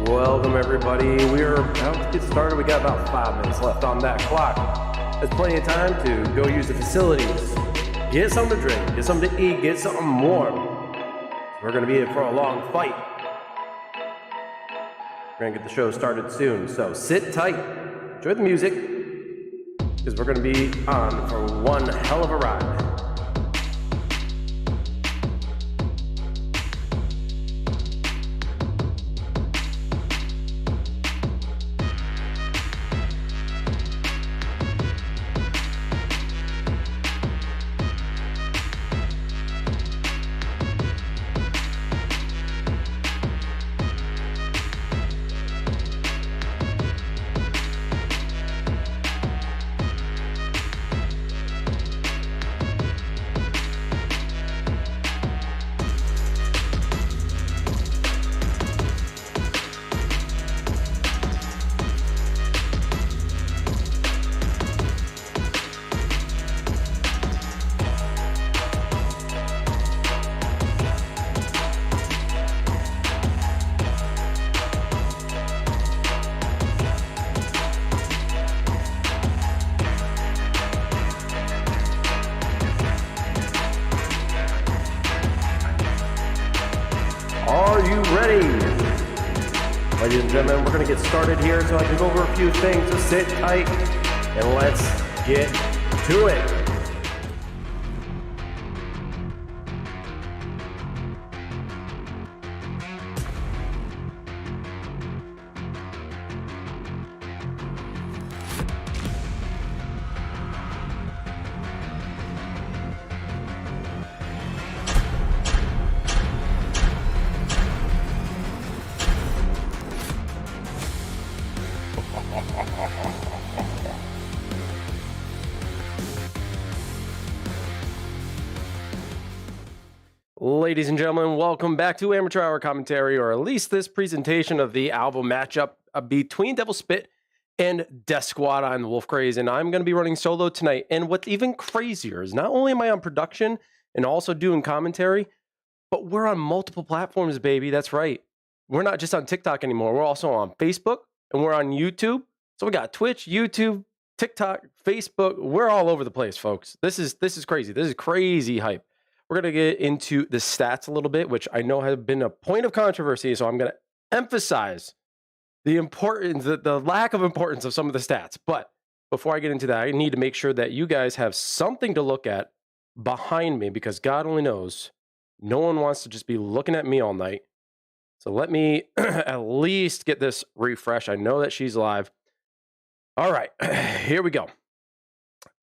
Welcome, everybody. We are about to get started. We got about 5 minutes left on that clock. There's plenty of time to go use the facilities, get something to drink, get something to eat, get something warm. We're going to be in for a long fight. We're going to get the show started soon, so sit tight, enjoy the music, because we're going to be on for one hell of a ride. Are you ready? Ladies and gentlemen, we're going to get started here so I can go over a few things. So sit tight and let's get to it. Ladies and gentlemen, welcome back to Amateur Hour Commentary, or at least this presentation of the Alvo matchup between Devil Spit and DeathSquad. I'm the Wolf Craze, and I'm going to be running solo tonight. And what's even crazier is not only am I on production and also doing commentary, but we're on multiple platforms, baby. That's right. We're not just on TikTok anymore. We're also on Facebook, and we're on YouTube. So we got Twitch, YouTube, TikTok, Facebook. We're all over the place, folks. This is crazy. This is crazy hype. We're going to get into the stats a little bit, which I know have been a point of controversy, so I'm going to emphasize the importance, the lack of importance of some of the stats. But before I get into that, I need to make sure that you guys have something to look at behind me, because God only knows no one wants to just be looking at me all night. So let me at least get this refreshed. I know that she's live. All right, here we go.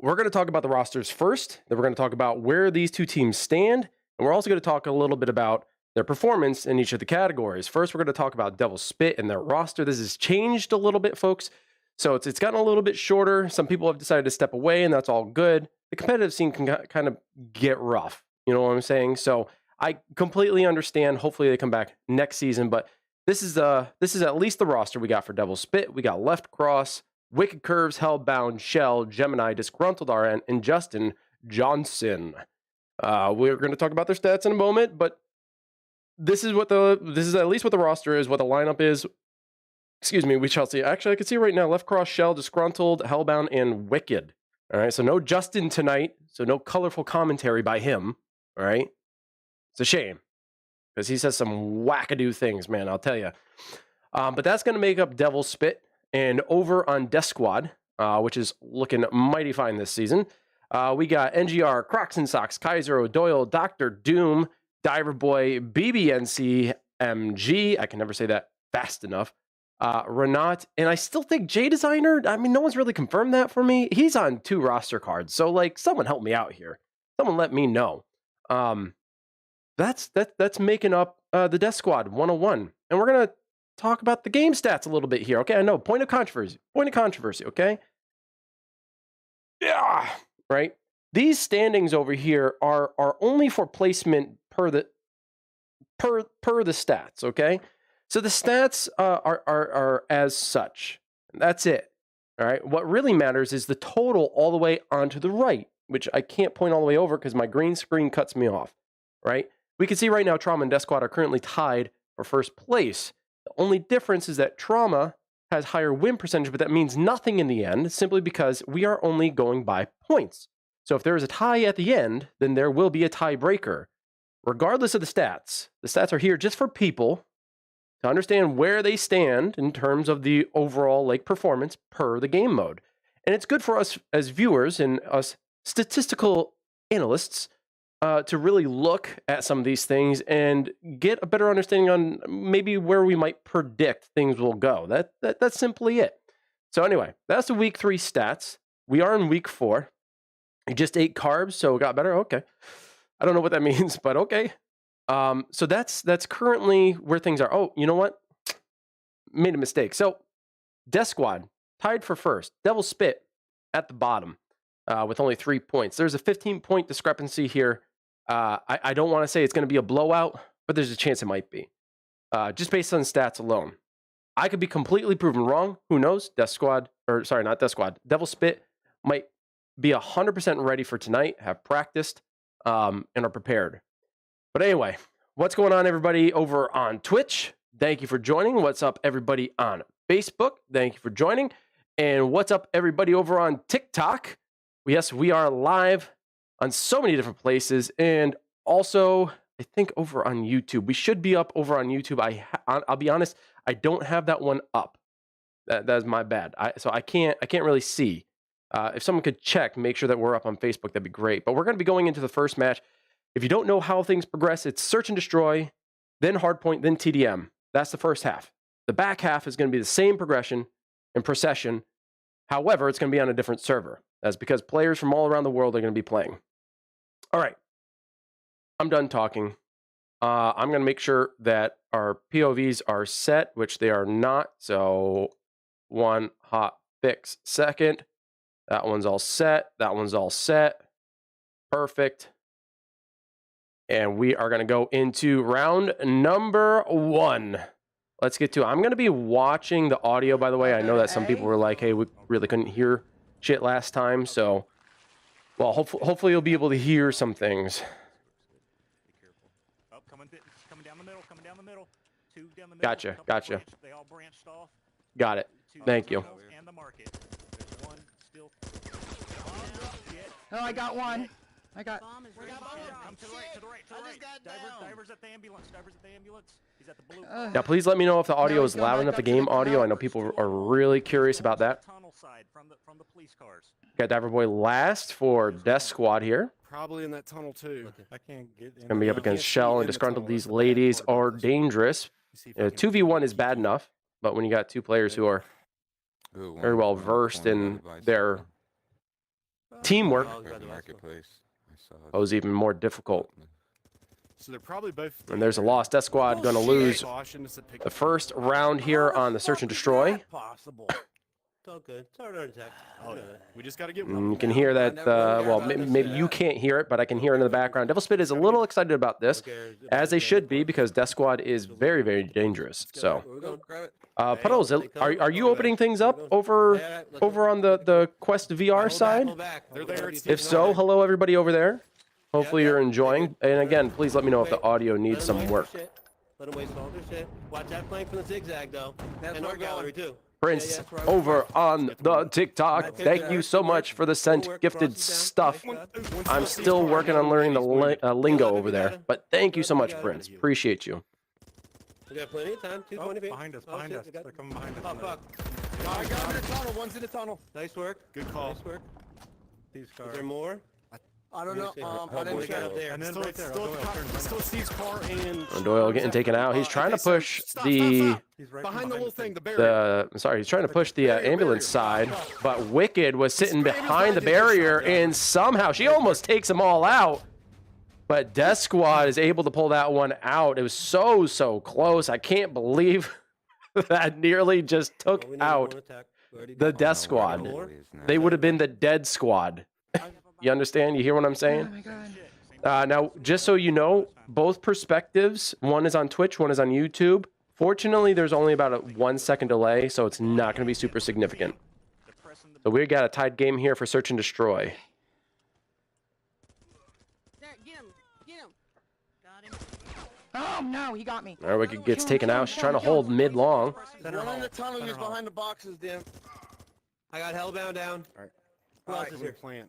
We're going to talk about the rosters first, then we're going to talk about where these two teams stand, and we're also going to talk a little bit about their performance in each of the categories. First, we're going to talk about Devil Spit and their roster. This has changed a little bit, folks, so it's gotten a little bit shorter. Some people have decided to step away, and that's all good. The competitive scene can kind of get rough, you know what I'm saying? So I completely understand. Hopefully they come back next season, but this is at least the roster we got for Devil Spit. We got Left Cross, Wicked Curves, Hellbound, Shell, Gemini, Disgruntled RN, and Justin Johnson. We're going to talk about their stats in a moment, but this is at least what the roster is, what the lineup is. Excuse me, we shall see. Actually, I can see right now, Left Cross, Shell, Disgruntled, Hellbound, and Wicked. All right, so no Justin tonight, so no colorful commentary by him. All right, it's a shame, because he says some wackadoo things, man, I'll tell you. But that's going to make up Devil Spit. And over on DeathSquad, which is looking mighty fine this season, we got NGR, Crocs and Socks, Kaiser O'Doyle, Dr. Doom, Diver Boy, BBNC, MG. I can never say that fast enough. Renat, and I still think J Designer. I mean, no one's really confirmed that for me. He's on 2 roster cards, so like, someone help me out here. Someone let me know. That's making up the DeathSquad 101, and we're gonna talk about the game stats a little bit here. Okay, I know, point of controversy, okay? Yeah, right? These standings over here are only for placement per the stats, okay? So the stats are as such. That's it. All right. What really matters is the total all the way onto the right, which I can't point all the way over because my green screen cuts me off. Right? We can see right now Trauma and DeathSquad are currently tied for first place. The only difference is that Trauma has higher win percentage, but that means nothing in the end, simply because we are only going by points. So if there is a tie at the end, then there will be a tiebreaker, regardless of the stats. The stats are here just for people to understand where they stand in terms of the overall like performance per the game mode. And it's good for us as viewers and us statistical analysts to really look at some of these things and get a better understanding on maybe where we might predict things will go. That's simply it. So anyway, that's the week 3 stats. We are in week 4. I just ate carbs, so it got better. Okay. I don't know what that means, but okay. So that's currently where things are. Oh, you know what? Made a mistake. So DeathSquad tied for first. Devil Spit at the bottom with only 3 points. There's a 15-point discrepancy here. I don't want to say it's going to be a blowout, but there's a chance it might be. Just based on stats alone. I could be completely proven wrong. Who knows? DeathSquad, or sorry, not DeathSquad. Devil Spit might be 100% ready for tonight, have practiced, and are prepared. But anyway, what's going on, everybody, over on Twitch? Thank you for joining. What's up, everybody on Facebook? Thank you for joining. And what's up, everybody over on TikTok? Yes, we are live on so many different places. And also, I think over on YouTube. We should be up over on YouTube. I'll be honest, I don't have that one up. That is my bad. So I can't really see. If someone could check, make sure that we're up on Facebook, that'd be great. But we're going to be going into the first match. If you don't know how things progress, it's search and destroy, then hardpoint, then TDM. That's the first half. The back half is going to be the same progression and procession. However, it's going to be on a different server. That's because players from all around the world are going to be playing. All right. I'm done talking. I'm going to make sure that our POVs are set, which they are not. So one hot fix second. That one's all set. That one's all set. Perfect. And we are going to go into round number 1. Let's get to it. I'm going to be watching the audio, by the way. I know that some people were like, hey, we really couldn't hear shit last time. So, well, hopefully you'll be able to hear some things. Oh, coming down the middle, coming down the middle. 2 down the middle. Gotcha, gotcha. They all branched off. Got it. Thank you. And the market. There's one still. Oh, I got one. I got. Come to the right, to the right, to the right. Divers at the ambulance. Divers at the ambulance. He's at the blue. Now, please let me know if the audio is loud enough, the game audio. I know people are really curious about that. Tunnel side from the police cars. Got Diver Boy last for DeathSquad here. Probably in that tunnel too. I can't get in. Gonna be up against Shell and Disgruntled. These ladies are dangerous. 2v1 is bad enough, but when you got 2 players who are very well versed in their teamwork, it was even more difficult. So they're probably both. And there's a lost. DeathSquad going to lose the first round here on the search and destroy. Possible. It's all good. It's our attack. Oh, we just got to get You one. can hear that. Well, maybe you can't hear it, but I can hear it in the background. Devil Spit is a little excited about this, as they should be, because DeathSquad is very, very dangerous. So, Puddles, are you opening things up over on the Quest VR side? If so, hello everybody over there. Hopefully you're enjoying. And again, please let me know if the audio needs some work. Let them waste all their shit. Watch that flank from the zigzag though. And our gallery too. Prince over on the TikTok. Thank you so much for the sent gifted stuff. I'm still working on learning the lingo over there. But thank you so much, Prince. Appreciate you. We got plenty of time. 220 feet. Behind us, behind us. They're coming behind us. Oh, fuck. I got in the tunnel. One's in the tunnel. Nice work. Good call. Nice work. These Is cars. there more? I don't know. I didn't check. Up there. And then right there. Still Steve's car and Doyle getting taken out. He's trying to push the He's right behind the little thing, the barrier. he's trying to push the ambulance side, but Wicked was sitting behind the barrier, and somehow she almost takes them all out. But DeathSquad is able to pull that one out. It was so close. I can't believe that nearly just took out the DeathSquad. They would have been the dead squad. You understand? You hear what I'm saying? Oh my god. Now, just so you know, both perspectives, one is on Twitch, one is on YouTube. Fortunately, there's only about a 1 second delay, so it's not going to be super significant. So we got a tied game here for Search and Destroy. There, get him. Get him. Got him. Oh no, he got me. All right, Wicked gets taken out. She's trying to hold mid-long. Run in the tunnel. He's behind the boxes, damn. I got Hellbound down. All right. Who else is here? Plant.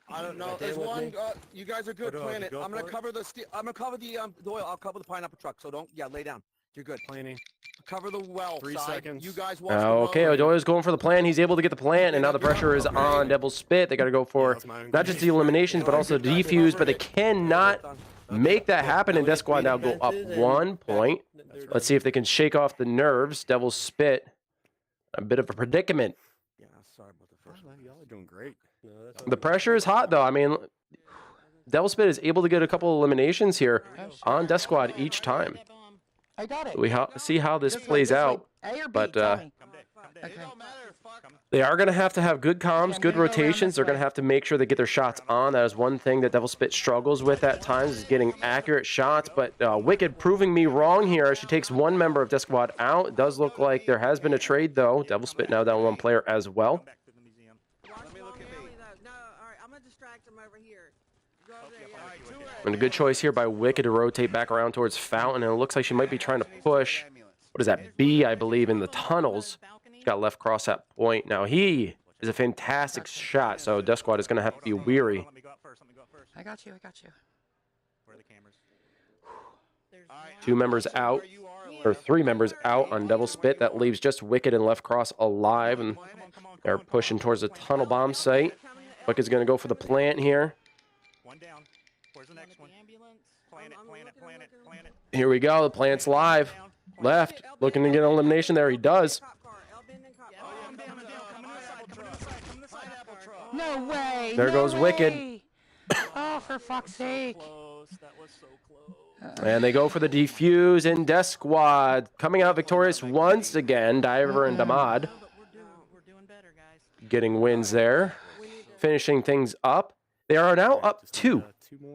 I don't know. Got There's Dan with one. me? You guys are good. Go Plan it. go I'm gonna for it. cover the. I'm gonna cover the oil. I'll cover the pineapple truck. So don't. Yeah, lay down. You're good. Planning. Cover the well 3 side. seconds. You guys watch the Okay, road. Odoyo's going for the plant. He's able to get the plant, and now the pressure is on Devil's Spit. They got to go for not just the eliminations, but also the defuse, but they cannot make that happen, and DeathSquad now go up 1 point. Let's see if they can shake off the nerves. Devil's Spit, a bit of a predicament. Yeah, sorry about the first one. Y'all are doing great. The pressure is hot, though. I mean, Devil's Spit is able to get a couple eliminations here on DeathSquad each time. I got it. We see how this plays out, A or B? but Tell me. Come Okay. they are going to have good comms, good rotations. They're going to have to make sure they get their shots on. That is one thing that Devil's Spit struggles with at times, is getting accurate shots. But Wicked proving me wrong here as she takes one member of DeathSquad out. It does look like there has been a trade, though. Devil's Spit now down one player as well. back to the museum. Let me look at me. No, all right, I'm gonna distract him over here. Go over there, yeah. And a good choice here by Wicked to rotate back around towards Fountain. And it looks like she might be trying to push, what is that, B, I believe, in the tunnels. She's got left cross at point. Now he is a fantastic shot, so DeathSquad is going to have to be weary. Let me go up first. Let me go up first. I got you. I got you. Where are the cameras? Two members out, or 3 members out on Devil's Spit. That leaves just Wicked and left cross alive, and they're pushing towards the tunnel bomb site. Wicked's going to go for the plant here. One down. Where's the next one? Plan it, plan it, plan it, plan it. Here we go. The plant's live. Left. Looking to get an elimination there. He does. Come down and down. Come on this side. Come on this side. Come on this side. Apple truck. No way. There no goes Wicked. way. Oh, for fuck's sake. Close. That was so close. And they go for the defuse, and DeathSquad coming out victorious once again. Diver and Damad But we're doing better, guys. getting wins there. Finishing things up. They are now up 2.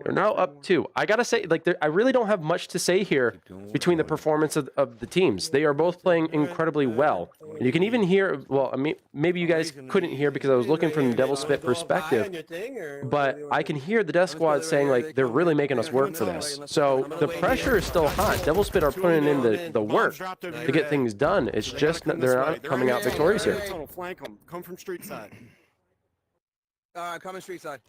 They're now up 2. I gotta say, like, I really don't have much to say here between the performance of the teams. They are both playing incredibly well. And you can even hear, well, I mean, maybe you guys couldn't hear because I was looking from the Devil's Spit perspective, but I can hear the DeathSquad saying, like, they're really making us work for this. So the pressure is still hot. Devil's Spit are putting in the work to get things done. It's just that they're not coming out victorious here. Tunnel, flank them. Come from street side. Coming street side.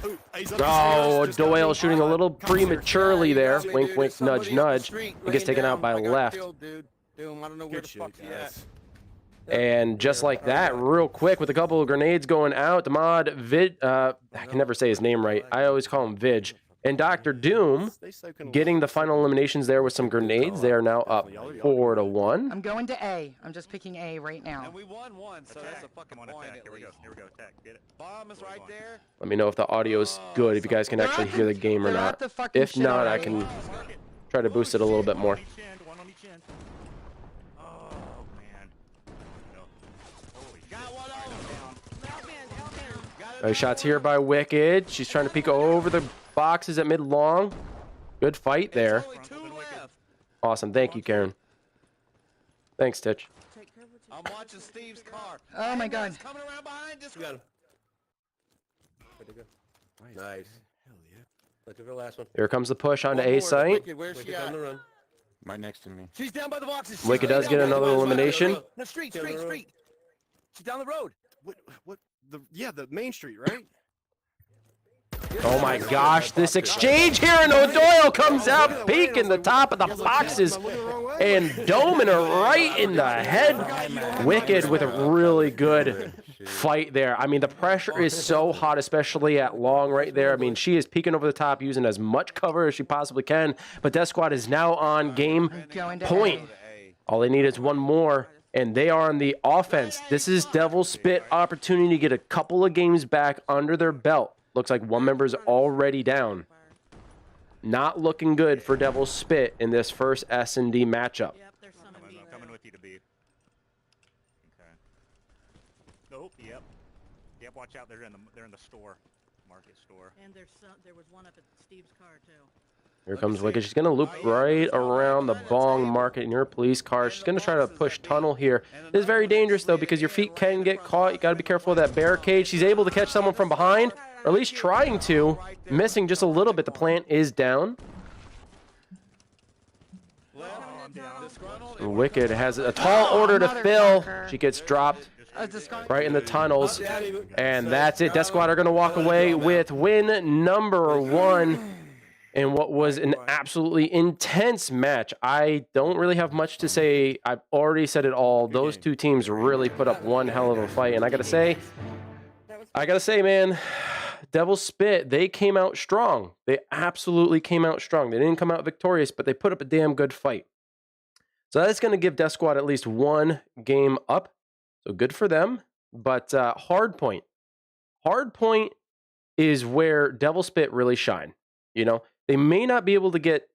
Ooh, he's up the Oh, stairs, just got Doyle beat. shooting a little prematurely there. Wink, wink, nudge, nudge. He He gets taken out by left. I don't know where Good the fuck shit, he at. guys. And just like that, real quick, with a couple of grenades going out, Damad, I can never say his name right. I always call him Vidge. And Dr. Doom They soak in a getting the final eliminations there with some grenades. They are now up 4-1. I'm going to A. I'm just picking A right now. And we won one, so that's a fucking Come on, point attack. at Here we go. least. Here we go. Attack. Get it. Bomb is right there. Let me know if the audio is good, if you guys can actually hear the game or They're at not. the fucking If shit not, I already. can try to boost it a little bit more. One on each end. Oh, man. No. Holy Got one over. Nice shots here by Wicked. She's trying to peek over the boxes at mid-long. Good fight there. Only 2 left. Awesome. Thank you, Karen. Thanks, Titch. I'm watching Steve's car. Oh my god. He's coming around behind us. You got him. Where'd they go? Nice. Hell yeah. Look for the last one. Here comes the push onto One A more, site. Wicked, where's she Wicked on at? the run. Right next to me. She's down by the boxes. She's Wicked way does down get by the another boxes. elimination. No, street. Down the road. She's down the road. What? The main street, right? Oh my gosh, this exchange here, and O'Doyle comes out peeking the top of the boxes and doming her right in the head. Wicked with a really good fight there. I mean, the pressure is so hot, especially at long right there. I mean, she is peeking over the top, using as much cover as she possibly can, but DeathSquad is now on game Going to point. A. All they need is one more, and they are on the offense. This is Devil's Spit opportunity to get a couple of games back under their belt. Looks like one member's already down. Not looking good for Devil's Spit in this first S&D matchup. Yep, there's some in B I'm coming with you to B. Okay. Nope. Yep. Yep. Watch out. They're in the store. Market store. And there was one up at Steve's car too. Here comes Wicked. She's going to loop right around the Bong Market near a police car. She's going to try to push tunnel here. It is very dangerous, though, because your feet can get caught. You got to be careful of that barricade. She's able to catch someone from behind, or at least trying to. Missing just a little bit. The plant is down. down. Wicked has a tall order to fill. Motherfucker. She gets dropped A discard. right in the tunnels. And that's it. DeathSquad are going to walk away with win number 1 in what was an absolutely intense match. I don't really have much to say. I've already said it all. Those two teams really put up one hell of a fight. And I got to say, man, Devil's Spit, they came out strong. They absolutely came out strong. They didn't come out victorious, but they put up a damn good fight. So that's going to give DeathSquad at least 1 game up. So good for them. But Hardpoint is where Devil's Spit really shine. You know, they may not be able to get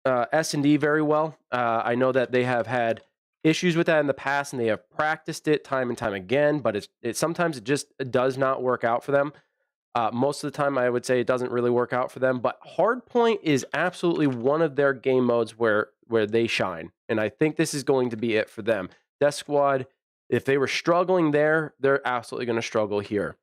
S&D very well. I know that they have had issues with that in the past, and they have practiced it time and time again, but sometimes it just does not work out for them. Most of the time, I would say it doesn't really work out for them, but Hardpoint is absolutely one of their game modes where they shine, and I think this is going to be it for them. DeathSquad, if they were struggling there, they're absolutely going to struggle here.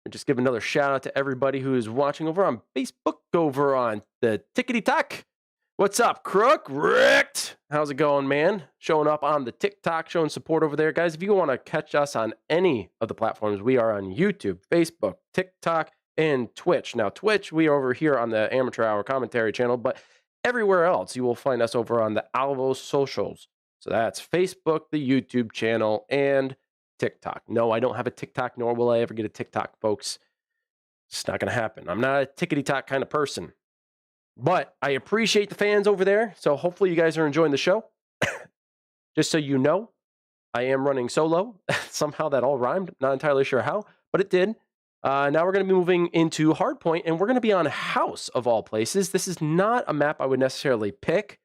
Just give another shout out to everybody who is watching over on Facebook, over on the Tickety Talk. What's up, Crook? Ricked. How's it going, man? Showing up on the TikTok, showing support over there. Guys, if you want to catch us on any of the platforms, we are on YouTube, Facebook, TikTok, and Twitch. Now, Twitch, we are over here on the Amateur Hour Commentary channel, but everywhere else, you will find us over on the Alvo socials. So that's Facebook, the YouTube channel, and TikTok. No, I don't have a TikTok, nor will I ever get a TikTok, folks. It's not going to happen. I'm not a tickety-tock kind of person. But I appreciate the fans over there, so hopefully you guys are enjoying the show. Just so you know, I am running solo. Somehow that all rhymed. Not entirely sure how, but it did. Now we're going to be moving into Hardpoint, and we're going to be on House, of all places. This is not a map I would necessarily pick.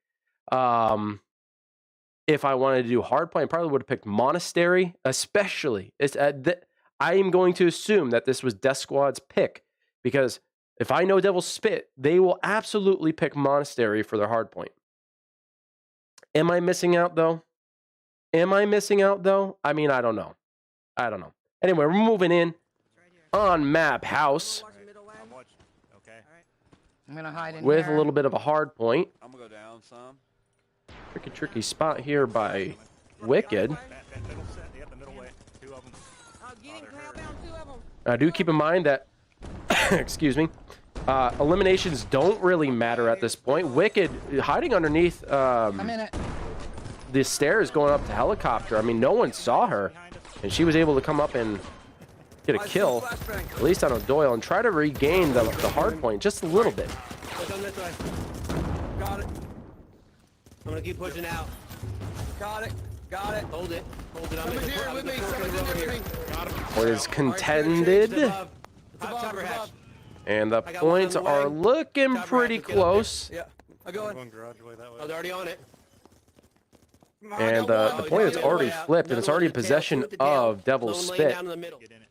If I wanted to do Hardpoint, I probably would have picked Monastery, especially. I am going to assume that this was DeathSquad's pick, because if I know Devil's Spit, they will absolutely pick Monastery for their Hardpoint. Am I missing out, though? I mean, I don't know. Anyway, we're moving in on map House I'm gonna hide in with here. a little bit of a Hardpoint. I'm gonna go down some. Tricky spot here by Wicked. That middle set, yep, the middle way. 2 of them. Get him, Kyle, down 2 of them. Do keep in mind that, excuse me, eliminations don't really matter at this point. Wicked hiding underneath I'm in it. the stairs going up to helicopter. I mean, no one saw her, and she was able to come up and get a kill, at least on O'Doyle, and try to regain the hard point just a little bit. Look on this way. Got it. I'm gonna keep pushing out. Got it. Hold it. I'm Someone's in here with me. the Someone's in there with me. What is contended, above. above, Cover it's hatch. above. and the I got one on points the are way. looking Cover pretty hatch, let's get up there. close. Yeah. I'm going. One garage way that way. Oh, they're already on it. And the Oh, point he's is got already way out. flipped, and it's Another already in one with the tail, possession with the tail. of Devil's Lone lane Spit. down in the middle. Get in it.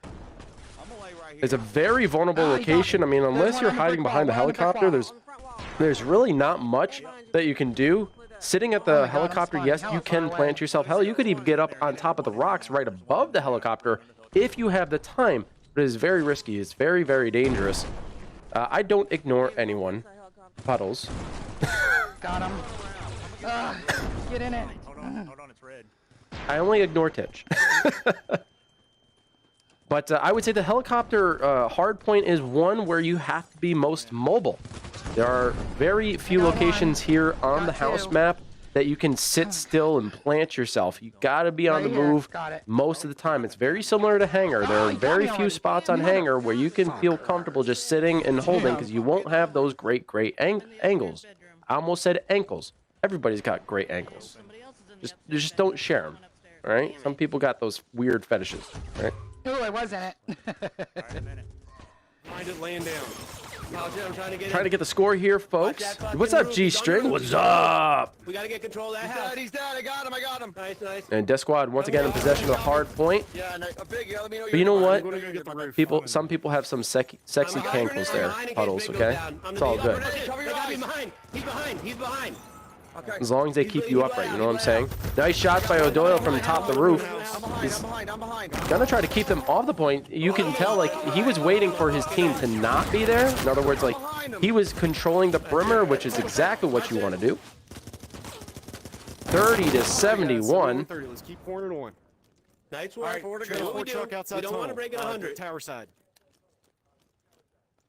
I'm gonna lay right here. It's a very vulnerable Oh, he got location. I mean, There's unless one you're on the hiding brick behind the wall, one on the brick helicopter, wall. there's On the front wall. there's really not much that you can do. Sitting at the Oh my God, I'm helicopter, spawning yes, hella you far can away. plant yourself. Hell, you could even get up on top of the rocks right above the helicopter if you have the time. But it is very risky. It's very, very dangerous. I don't ignore anyone. Puddles. Got him. Get in it. Hold on, it's red. I only ignore Titch. But I would say the helicopter hard point is one where you have to be most mobile. There are very few got locations one. here on Got the house two. map that you can sit still and plant yourself. You gotta be on Right the here. move Got it. most of the time. It's very similar to Hangar. There Oh, are he got very me few already. spots on Hangar where you can feel comfortable just sitting and holding because you won't have those great angles. I almost said ankles. Everybody's got great ankles. Just don't share them. All right? Some people got those weird fetishes. Right? Ooh, I was in it. Alright, a minute. Find it laying down. I'm trying to get Trying to in. get the score here, folks. that fucking What's up, roof. G He's on the String? roof. What's He's on the roof. up? We gotta get control of that house. He's dead. I got him. Nice. And DeathSquad once again in possession of the hard point. Yeah, and a big. Let me know. But you know what? I'm gonna go get the roof. Some people have some sexy cankles there, Puddles. Okay, it's all good. He's behind. Okay. as long as they keep you upright. You know what I'm saying? Nice shots by O'Doyle from top of the roof. He's I'm behind. gonna try to keep them off the point. You can tell, like, he was waiting for his team to not be there. In other words, like, he was controlling the perimeter, which is exactly what you want to do. 30 to 71. 30. Let's keep pouring it on. Nice All work. right, What we trailer do, four truck outside we don't want to tunnel. break it 100. Tower side.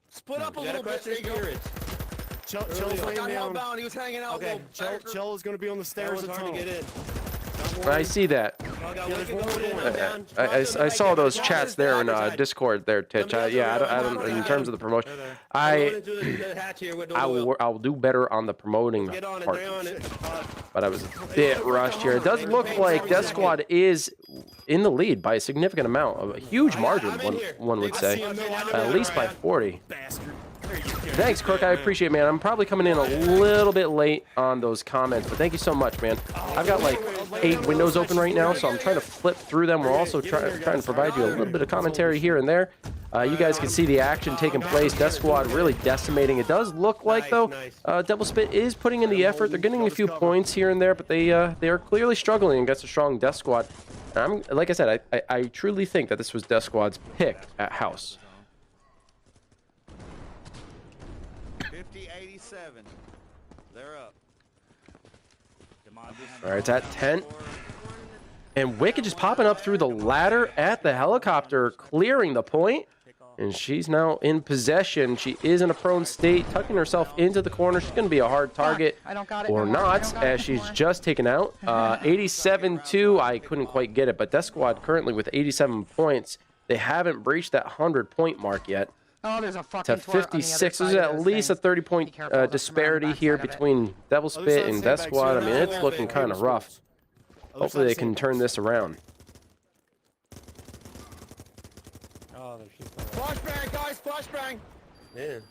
Split up a You gotta little bit. crush There their you go. spirits. Chell's Early on. laying Got down. hellbound. He was hanging out. Okay, Chell is going to be on the That stairs one's of hard to tunnel. get in. I see that. Oh, got Yeah, Wicked there's one going in. more. I'm down. I saw those chats there in Advertise. Discord there, Titch. Yeah, I don't. In terms of the promotion, I will do better on the promoting Get on it. part. They're on it. But I was a bit rushed here. It does look like DeathSquad is in the lead by a significant amount, of a huge margin, one would say, at least by 40. Bastard. Thanks, Kirk. I appreciate it, man. I'm probably coming in a little bit late on those comments, but thank you so much, man. I've got like 8 windows open right now, so I'm trying to flip through them. We're also trying to provide you a little bit of commentary here and there. You guys can see the action taking place. DeathSquad really decimating. It does look like, though, Devil Spit is putting in the effort. They're getting a few points here and there, but they are clearly struggling against a strong DeathSquad. And like I said, I truly think that this was DeathSquad's pick at house. 50-87. They're up. All right, it's at 10. And Wicked just popping up through the ladder at the helicopter, clearing the point. And she's now in possession. She is in a prone state, tucking herself into the corner. She's going to be a hard target I don't got it or no more. I not, don't got it as she's anymore. just taken out. 87-2. I couldn't quite get it, but DeathSquad currently with 87 points. They haven't breached that 100-point mark yet. Oh, there's a fucking To tort on the other 56. side There's of at those least a things. 30-point Be careful, there's some disparity on the here backside of it. between Devil Spit and DeathSquad. I mean, it's looking kind of rough. Hopefully they can turn this around. Oh, they're shooting. Flashbang, guys. Flashbang. Man.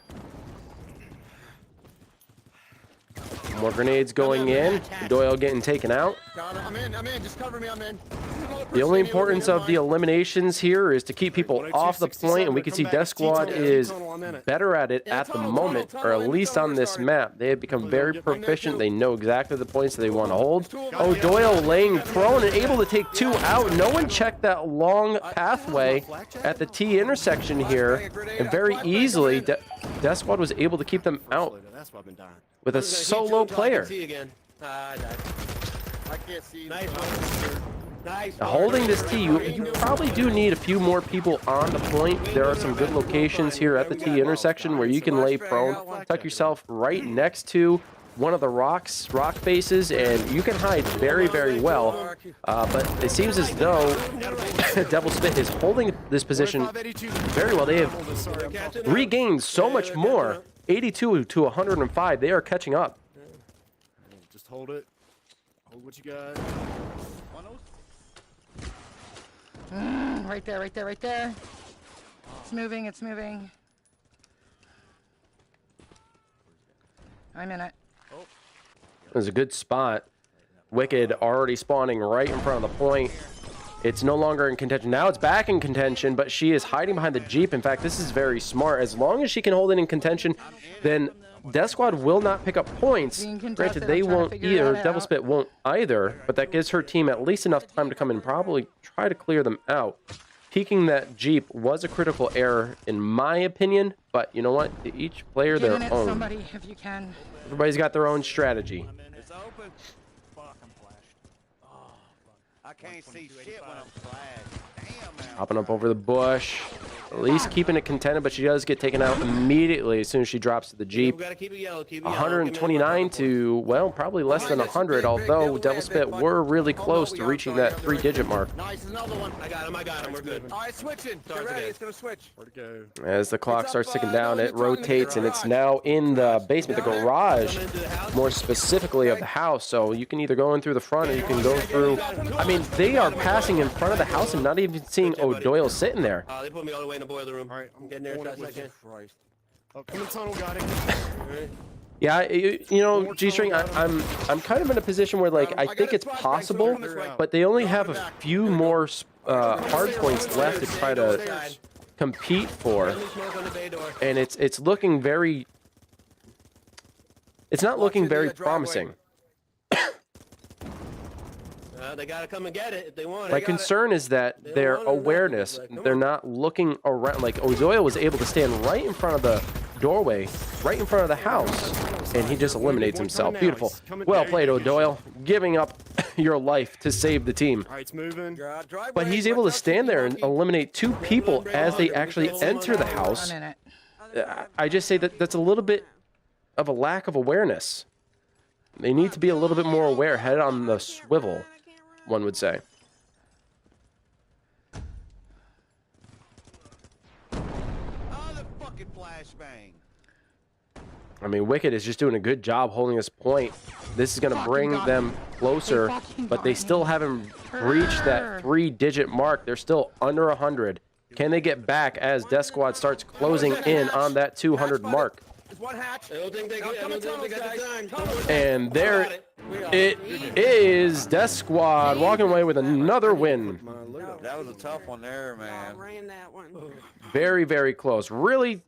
More grenades going in. Doyle getting taken out. Got it. I'm in. Just cover me. I'm in. The only importance of the eliminations here is to keep people off the point, and we can see DeathSquad is better at it at the moment, or at least on this map. They have become very proficient. They know exactly the points that they want to hold. Oh, Doyle laying prone and able to take 2 out. No one checked that long pathway at the T intersection here, and very easily DeathSquad was able to keep them out That's why I've been dying. with a solo player. See again. I died. I can't see. Nice one. Nice. Holding this T, you probably do need a few more people on the point. There are some good locations here at the T intersection where you can lay prone, tuck yourself right next to one of the rock faces, and you can hide very, very well. But it seems as though Devil Spit is holding this position very well. They have regained so much more. 82 to 105. They are catching up. Just hold it. Hold what you got. Right there, right there, right there. It's moving, it's moving. I'm in it. It was a good spot. Wicked already spawning right in front of the point. It's no longer in contention. Now it's back in contention, but she is hiding behind the Jeep. In fact, this is very smart. As long as she can hold it in contention, then DeathSquad will not pick up points. Granted, they won't either. Devil Spit won't either, but that gives her team at least enough time to come in and probably try to clear them out. Peeking that Jeep was a critical error, in my opinion, but you know what? To each player Get their in it, own. somebody, if you can. Everybody's got their own strategy. It's open. Fuck, I'm flashed. I can't see shit when I'm flashed. Damn, man. Hopping up over the bush. At least keeping it contented, but she does get taken out immediately as soon as she drops to the Jeep. We gotta keep it yellow. Keep it yellow. 129 to, well, probably less than 100, although Devil Spit were really close to reaching that 3-digit mark. Nice, another one. I got him. We're good. All right, switching. Get Starts ready. again. It's gonna switch. Where'd it go? As the clock starts ticking down, it rotates, and it's now in the basement, the garage, more specifically of the house. So you can either go in through the front or you can go through. I mean, they are passing in front of the house and not even seeing O'Doyle sitting there. They put me all the way in the boiler room. All right, I'm getting there as fast as I can. Christ. Oh, come in the tunnel, got it. Yeah, you know, G-String, I'm kind of in a position where, like, I think it's possible, but they only have a few more hard points left to try to compete for, Smoke on the bay door. and it's looking very. It's not looking very promising. They gotta come and get it if they want it. My concern is that their awareness, they're not looking around. Like, Ozoya was able to stand right in front of the doorway, right in front of the house, and he just eliminates himself. Beautiful. Well played, O'Doyle, giving up your life to save the team. All right, it's moving. But he's able to stand there and eliminate 2 people as they actually enter the house. I just say that that's a little bit of a lack of awareness. They need to be a little bit more aware, head on the swivel, one would say. Oh, the fucking flashbang. I mean, Wicked is just doing a good job holding this point. This is going to bring them closer, but they still haven't reached that 3-digit mark. They're still under 100. Can they get back as DeathSquad starts closing in on that 200 mark? One hatch. I don't think they got the time. And there it is. DeathSquad walking away with another win. That was a tough one there, man. Ran that one. Very, very close. Really,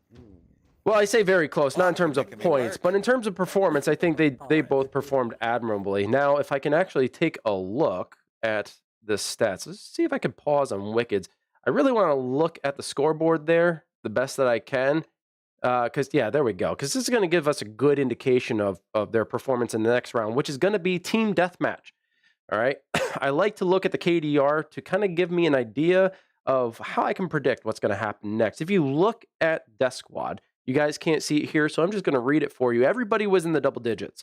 well, I say very close, not in terms of points, but in terms of performance, I think they both performed admirably. Now, if I can actually take a look at the stats, let's see if I can pause on Wickeds. I really want to look at the scoreboard there the best that I can. Because, yeah, there we go. Because this is going to give us a good indication of their performance in the next round, which is going to be Team Deathmatch. All right. I like to look at the KDR to kind of give me an idea of how I can predict what's going to happen next. If you look at DeathSquad, you guys can't see it here, so I'm just going to read it for you. Everybody was in the double digits.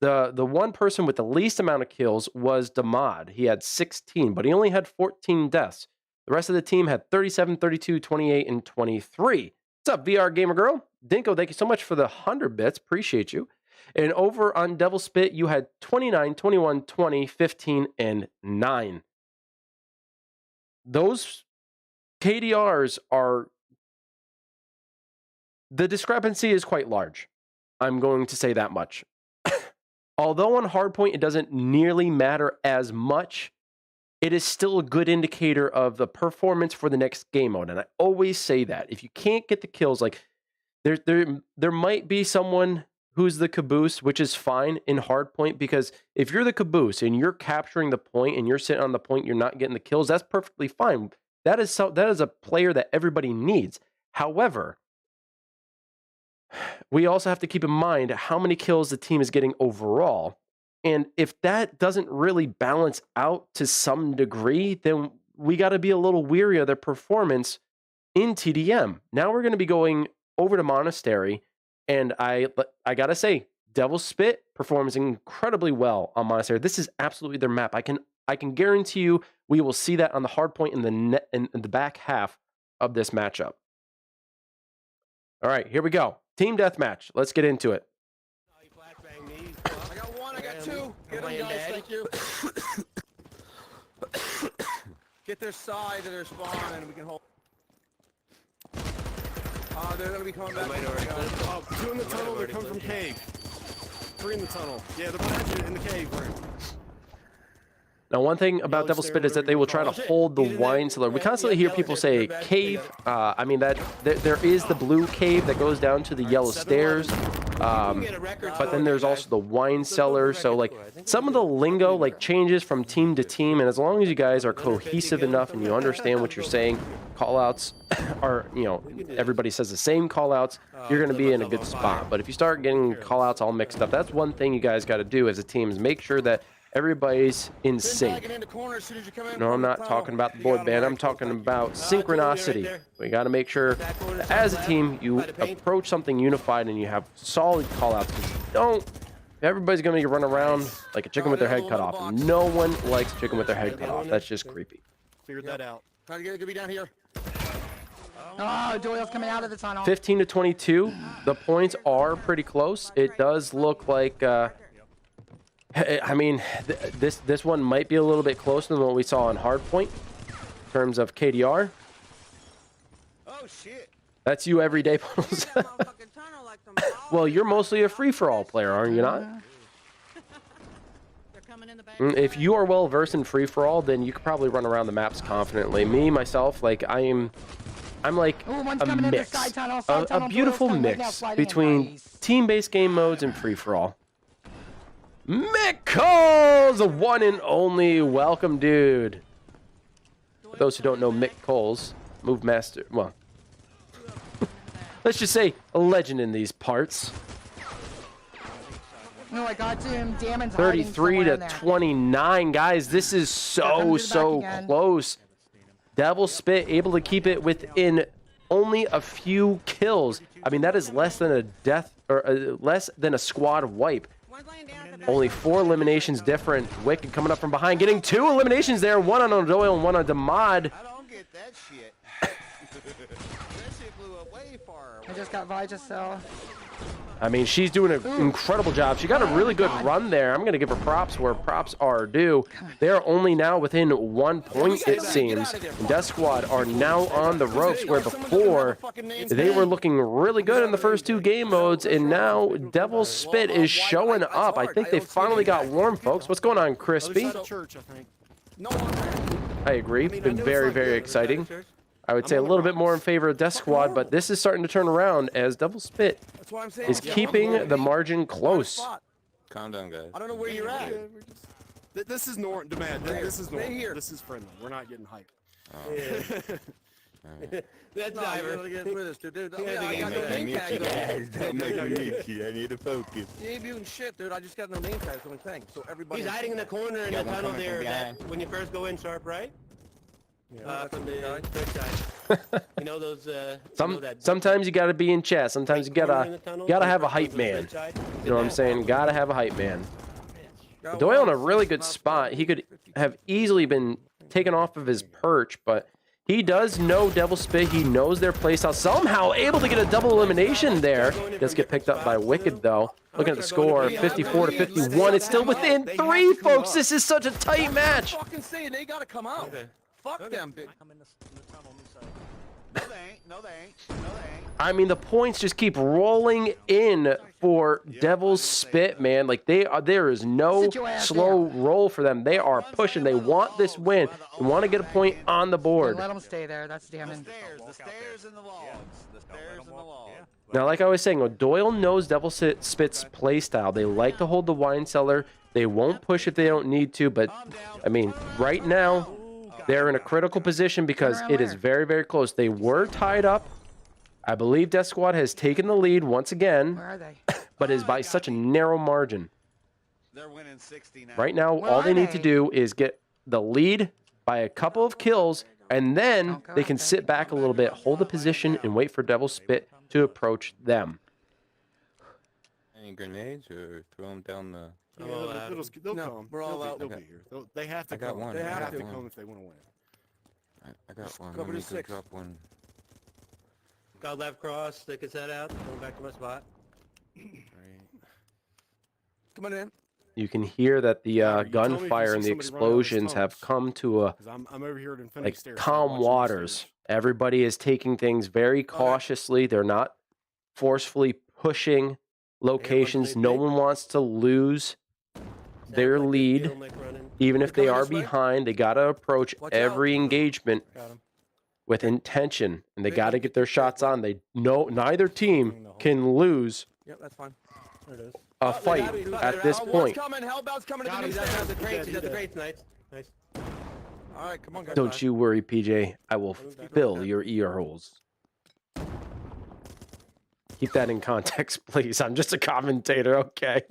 The one person with the least amount of kills was Damad. He had 16, but he only had 14 deaths. The rest of the team had 37, 32, 28, and 23. What's up, VR Gamer Girl? Dinko, thank you so much for the 100 bits. Appreciate you. And over on Devil Spit, you had 29, 21, 20, 15, and 9. Those KDRs are... The discrepancy is quite large. I'm going to say that much. Although on hardpoint it doesn't nearly matter as much, it is still a good indicator of the performance for the next game mode. And I always say that. If you can't get the kills, like there might be someone who's the caboose, which is fine in hardpoint, because if you're the caboose and you're capturing the point and you're sitting on the point, you're not getting the kills, that's perfectly fine. That is a player that everybody needs. However, we also have to keep in mind how many kills the team is getting overall. And if that doesn't really balance out to some degree, then we got to be a little weary of their performance in TDM. Now we're going to be going over to Monastery, and I got to say, Devil's Spit performs incredibly well on Monastery. This is absolutely their map. I can guarantee you we will see that on the hard point in the back half of this matchup. All right, here we go. Team Deathmatch. Let's get into it. I got one, I got two. Get them, guys, thank you. Get their side of their spawn and we can hold. They're going to be coming back. Oh, 2 in the tunnel, they're coming from cave. 3 in the tunnel. Yeah, they're behind you in the cave. Now, one thing about Devil Spit is that they will try to hold the wine cellar. We constantly hear people say cave. I mean, that there is the blue cave that goes down to the yellow stairs. But then there's also the wine cellar. So, like, some of the lingo, like, changes from team to team. And as long as you guys are cohesive enough and you understand what you're saying, call-outs are, you know, everybody says the same call-outs, you're going to be in a good spot. But if you start getting call-outs all mixed up, that's one thing you guys got to do as a team, is make sure that everybody's in sync. No, I'm not talking about the board band. I'm talking about synchronicity. We got to make sure that as a team, you approach something unified and you have solid call-outs. Everybody's going to run around like a chicken with their head cut off. No one likes a chicken with their head cut off. That's just creepy. Figured that out. Try to get it down here. Oh, Doyle's coming out of the tunnel. 15 to 22. The points are pretty close. It does look like... I mean, this one might be a little bit closer than what we saw on Hardpoint in terms of KDR. Oh, shit. That's you every day, Puddles. Well, you're mostly a free-for-all player, are you not? If you are well-versed in free-for-all, then you could probably run around the maps confidently. Me, myself, like, I'm like a mix, a beautiful mix between team-based game modes and free-for-all. Mick Coles, the one and only. Welcome, dude. For those who don't know Mick Coles, move master. Well, let's just say a legend in these parts. No, I got to him. Damon's 33 to 29, guys. This is so close. Devil Spit able to keep it within only a few kills. I mean, that is less than a death or less than a squad wipe. Only 4 eliminations different. Wicked coming up from behind, getting 2 eliminations there. One on O'Doyle and one on Damod. I don't get that shit. That shit blew up way far. I just got Vigicel. I mean, she's doing an incredible job. She got a really good run there. I'm going to give her props where props are due. They're only now within 1 point, it seems. And DeathSquad are now on the ropes, where before they were looking really good in the first 2 game modes, and now Devil Spit is showing up. I think they finally got warm, folks. What's going on, Crispy? I agree. It's been very, very exciting. I would say a little bit more in favor of DeathSquad, but this is starting to turn around as Devil Spit is keeping the margin close. Calm down, guys. I don't know where you're at. This is normal, Demand. This is normal. This is friendly. We're not getting hyped. That diver. Gotta get through this, dude. Yeah, I got no name tag. I need to focus. You ain't doing shit, dude. I just got no name tag. That's the only thing. So everybody. He's hiding in the corner in the Got one tunnel coming there. from That, when you first go in, sharp right. From the third side. You know those. Sometimes you gotta be in chat. Sometimes you gotta have a hype man. You know what I'm saying? Gotta have a hype man. Doyle in a really good spot. He could have easily been taken off of his perch, but he does know Devil Spit. He knows their playstyle. Somehow able to get a double elimination there. Does get picked up by Wicked though. Looking at the score, 54 to 51. It's still within 3, folks. This is such a tight match. Fucking saying they gotta come out. Fuck them, big. I'm in the tunnel, new side. No, they ain't. No, they ain't. No, they ain't. I mean, the points just keep rolling in for Devil's Spit, man. Like there is no slow roll for them. They are pushing. They want this win. They want to get a point on the board. Let him stay there. That's damning. The stairs and the logs. The stairs and the logs. Now, like I was saying, Doyle knows Devil Spit's play style. They like to hold the wine cellar. They won't push if they don't need to. But, I mean, right now, they're in a critical position because it is very, very close. They were tied up. I believe DeathSquad has taken the lead once again. Where are they? But is by such a narrow margin. They're winning 60 now. Right now, all they need to do is get the lead by a couple of kills, and then they can sit back a little bit, hold the position, and wait for Devil Spit to approach them. Any grenades or throw them down the... They'll come. We're all out. They'll be here. They have to I got come. one. They I have got to one. come if they want to win. I got one. cover Let me the go 6. drop one. Got left cross. Stick his head out. Going back to my spot. Come on in. You can hear that the tell me if you gunfire see and the somebody running out of these explosions have tunnels. come to a 'Cause I'm over here at Infinity like Stairs. calm waters. Everybody is taking things very cautiously. They're not forcefully pushing locations. No one wants to lose their lead. Even if they are behind, they got to approach every engagement with intention, and they got to get their shots on. They know neither team can lose Yep, that's fine. There it is. a fight at this point. Coming. Hellbound's coming to the new He's at stairs. the crates. He's at the crates. Nice. All right, come on, guys. Don't you worry, PJ. I will fill your ear holes. Keep that in context, please. I'm just a commentator, okay?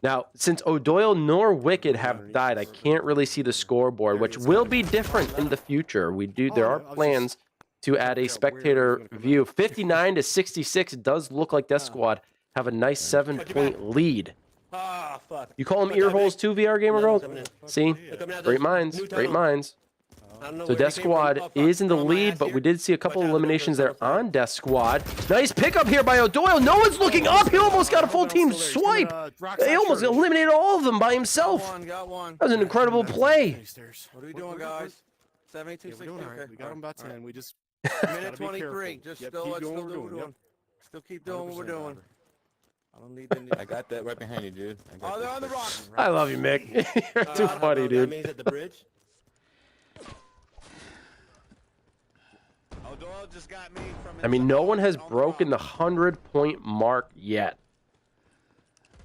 Now, since O'Doyle nor Wicked have died, I can't really see the scoreboard, which will be different in the future. There are plans to add a spectator view. 59 to 66 does look like DeathSquad have a nice 7-point lead. Ah, fuck. You call them ear holes too, VR Gamer Girl? See? Great minds. Great minds. So DeathSquad is in the lead, but we did see a couple eliminations there on DeathSquad. Nice pickup here by O'Doyle. No one's looking up. He almost got a full team swipe. He almost eliminated all of them by himself. Got one. That was an incredible play. What are we doing, guys? 7, 8, 2, 6. We got them by 10. We just Minute 23. Just still, let's still do what we're doing. Still keep doing what we're doing. I don't need the. I got that right behind you, dude. Oh, they're on the rocks. I love you, Mick. You're too funny, That dude. means at the bridge. O'Doyle, Alvo just got me from I mean, no one has on the broken the rock. 100-point mark yet.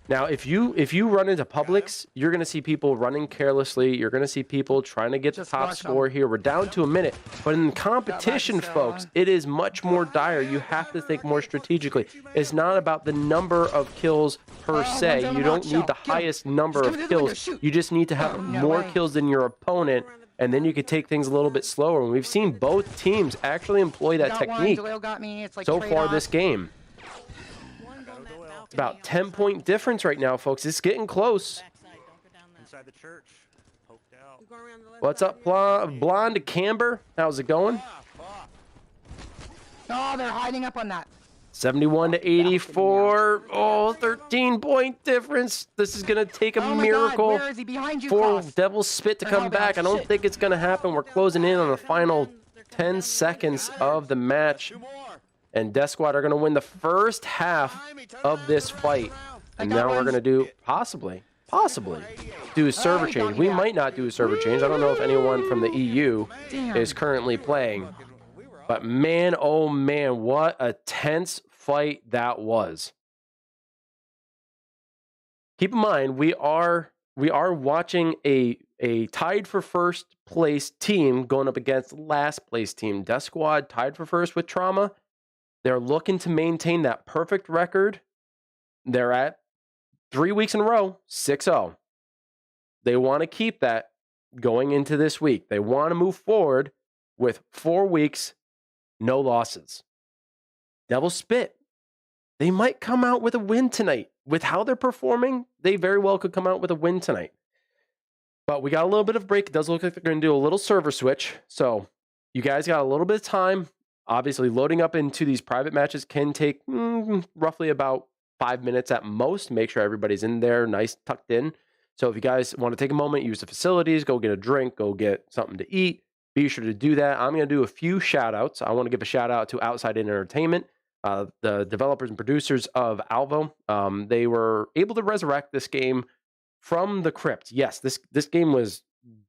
Now, if you run into Publix, you're going to see people running carelessly. You're going to see people trying to get the Just top rush 'em. score here. We're down to a minute. But in competition, Sarah. folks, it is much more dire. You have to think more strategically. It's not about the number of kills per one's se. on the You rock don't need shelf. the Get him. highest number Just of give me the window, kills. shoot. You just need to have no more way. kills than your opponent, and then you can take things a little bit slower. And we've seen both teams actually employ that Got technique one. Jaleel got me. It's like so trade far off. this game. One's on that balcony About on the 10-point difference right now, folks. It's getting close. backside. Don't go down that. Inside the church. Poked out. You go around the left What's side up, here. Blonde to Camber? How's it going? Ah, fuck. Oh, they're hiding up on that. 71 to 84. Oh, 13-point difference. This is going to take a Oh my miracle God, where is he? Behind you, for Cross. Devil's Spit to Oh, come God, back. I don't shit. think it's going to happen. We're closing in on the final 10 seconds of the match. Two more. And DeathSquad are going to win the first half of this fight. And I got now we're one. going to do, possibly, do a server he change. got We me. might not do a server change. I don't know if anyone from the EU Damn. is currently playing. But man, oh man, what a tense fight that was. Keep in mind, we are watching a tied for first place team going up against last place team. DeathSquad tied for first with Trauma. They're looking to maintain that perfect record. They're at 3 weeks in a row, 6-0. They want to keep that going into this week. They want to move forward with 4 weeks, no losses. Devil Spit, they might come out with a win tonight. With how they're performing, they very well could come out with a win tonight. But we got a little bit of break. It does look like they're going to do a little server switch. So you guys got a little bit of time. Obviously, loading up into these private matches can take roughly about 5 minutes at most. Make sure everybody's in there, nice, tucked in. So if you guys want to take a moment, use the facilities, go get a drink, go get something to eat, be sure to do that. I'm going to do a few shout outs. I want to give a shout out to OutsideIn Entertainment, the developers and producers of Alvo. They were able to resurrect this game from the crypt. Yes, this game was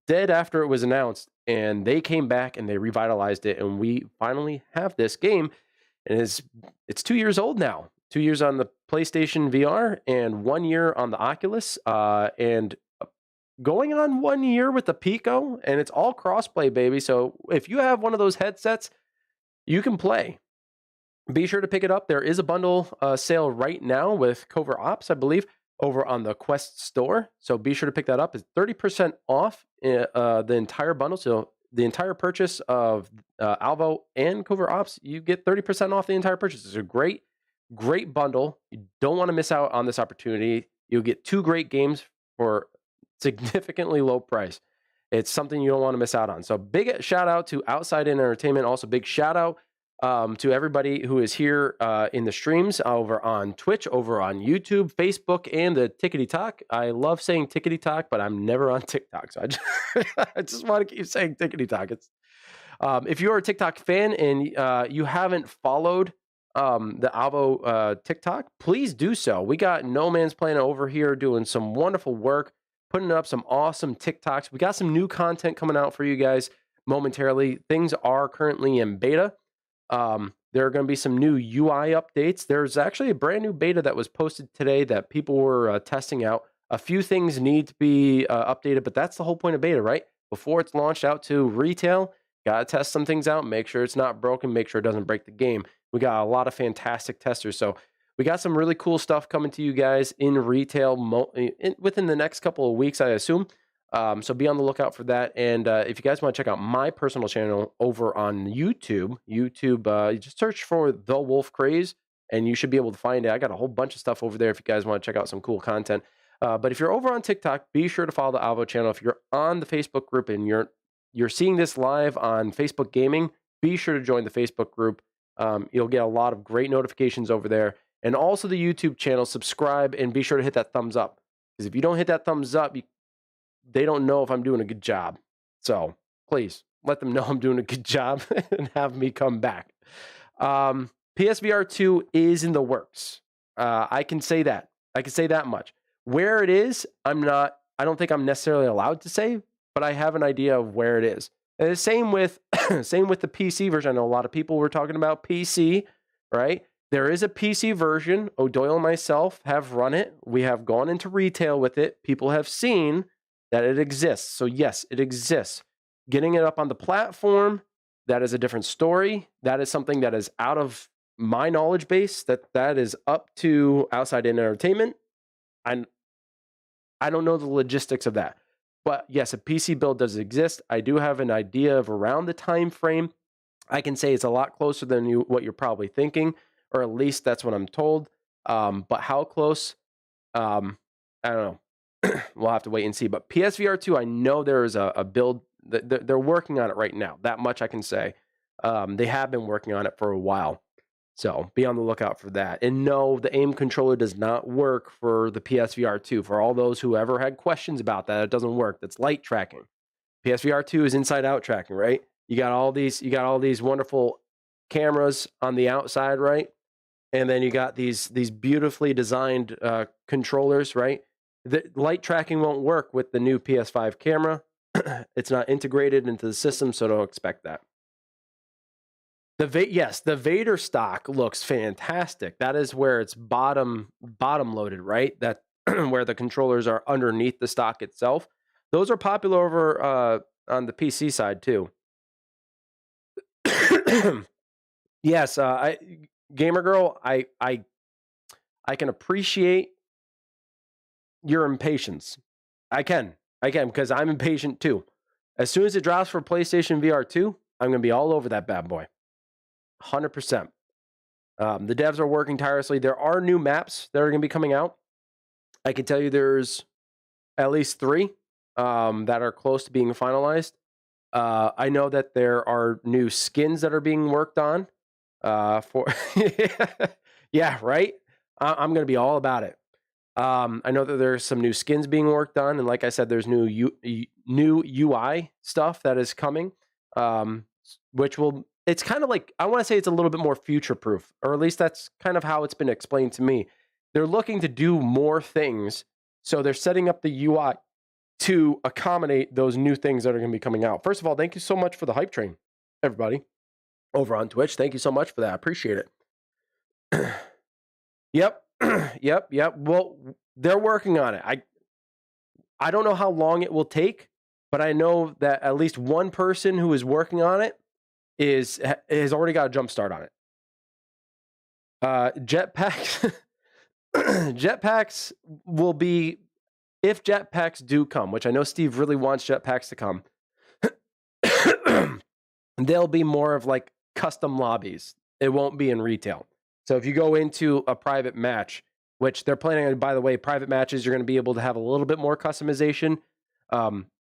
dead after it was announced, and they came back and they revitalized it, and we finally have this game. And it's 2 years old now. 2 years on the PlayStation VR and 1 year on the Oculus, and going on 1 year with the Pico, and it's all crossplay, baby. So if you have one of those headsets, you can play. Be sure to pick it up. There is a bundle sale right now with Covert Ops, I believe, over on the Quest store. So be sure to pick that up. It's 30% off the entire bundle. So the entire purchase of Alvo and Covert Ops, you get 30% off the entire purchase. It's a great bundle. You don't want to miss out on this opportunity. You'll get 2 great games for significantly low price. It's something you don't want to miss out on. So big shout out to OutsideIn Entertainment. Also big shout out to everybody who is here in the streams over on Twitch, over on YouTube, Facebook, and the Tickety Talk. I love saying Tickety Talk, but I'm never on TikTok. So I just want to keep saying Tickety Talk. It's if you're a TikTok fan and you haven't followed the Alvo TikTok, please do so. We got No Man's Planet over here doing some wonderful work, putting up some awesome TikToks. We got some new content coming out for you guys momentarily. Things are currently in beta. There are going to be some new UI updates. There's actually a brand new beta that was posted today that people were testing out. A few things need to be updated, but that's the whole point of beta, right? Before it's launched out to retail, got to test some things out, make sure it's not broken, make sure it doesn't break the game. We got a lot of fantastic testers. So we got some really cool stuff coming to you guys in retail within the next couple of weeks, I assume. So be on the lookout for that. And if you guys want to check out my personal channel over on YouTube, you just search for The Wolf Craze and you should be able to find it. I got a whole bunch of stuff over there if you guys want to check out some cool content. But if you're over on TikTok, be sure to follow the Alvo channel. If you're on the Facebook group and you're seeing this live on Facebook Gaming, be sure to join the Facebook group. You'll get a lot of great notifications over there. And also the YouTube channel, subscribe, and be sure to hit that thumbs up. Because if you don't hit that thumbs up, they don't know if I'm doing a good job. So please let them know I'm doing a good job and have me come back. PSVR 2 is in the works. I can say that. I can say that much. Where it is, I don't think I'm necessarily allowed to say, but I have an idea of where it is. And the same with same with the PC version. I know a lot of people were talking about PC, right? There is a PC version. O'Doyle and myself have run it. We have gone into retail with it. People have seen that it exists. So yes, it exists. Getting it up on the platform, that is a different story. That is something that is out of my knowledge base. That is up to OutsideIn Entertainment. I don't know the logistics of that. But yes, a PC build does exist. I do have an idea of around the time frame. I can say it's a lot closer than what you're probably thinking, or at least that's what I'm told. But how close? I don't know. We'll have to wait and see. But PSVR 2, I know there is a build. They're working on it right now. That much I can say. They have been working on it for a while. So be on the lookout for that. And no, the aim controller does not work for the PSVR 2. For all those who ever had questions about that, it doesn't work. That's light tracking. PSVR 2 is inside out tracking, right? You got all these wonderful cameras on the outside, right? And then you got these beautifully designed controllers, right? The light tracking won't work with the new PS5 camera. It's not integrated into the system, so don't expect that. Yes, the Vader stock looks fantastic. That is where it's bottom loaded, right? That where the controllers are underneath the stock itself. Those are popular over on the PC side too. Yes, gamer girl, I can appreciate your impatience. I can because I'm impatient too. As soon as it drops for PlayStation VR 2, I'm gonna be all over that bad boy. 100%. The devs are working tirelessly. There are new maps that are going to be coming out. I can tell you there's at least 3 that are close to being finalized. I know that there are new skins that are being worked on for yeah, right? I'm going to be all about it. I know that there's some new skins being worked on, and like I said, there's new UI stuff that is coming, which will. It's kind of like, I want to say it's a little bit more future-proof, or at least that's kind of how it's been explained to me. They're looking to do more things, so they're setting up the UI to accommodate those new things that are going to be coming out. First of all, thank you so much for the hype train, everybody, over on Twitch. Thank you so much for that. I appreciate it. Yep. Well, they're working on it. I don't know how long it will take, but I know that at least one person who is working on it has already got a jump start on it. Jetpacks will be, if jetpacks do come, which I know Steve really wants jetpacks to come, they'll be more of like custom lobbies. It won't be in retail. So if you go into a private match, which they're planning on, by the way, private matches, you're going to be able to have a little bit more customization.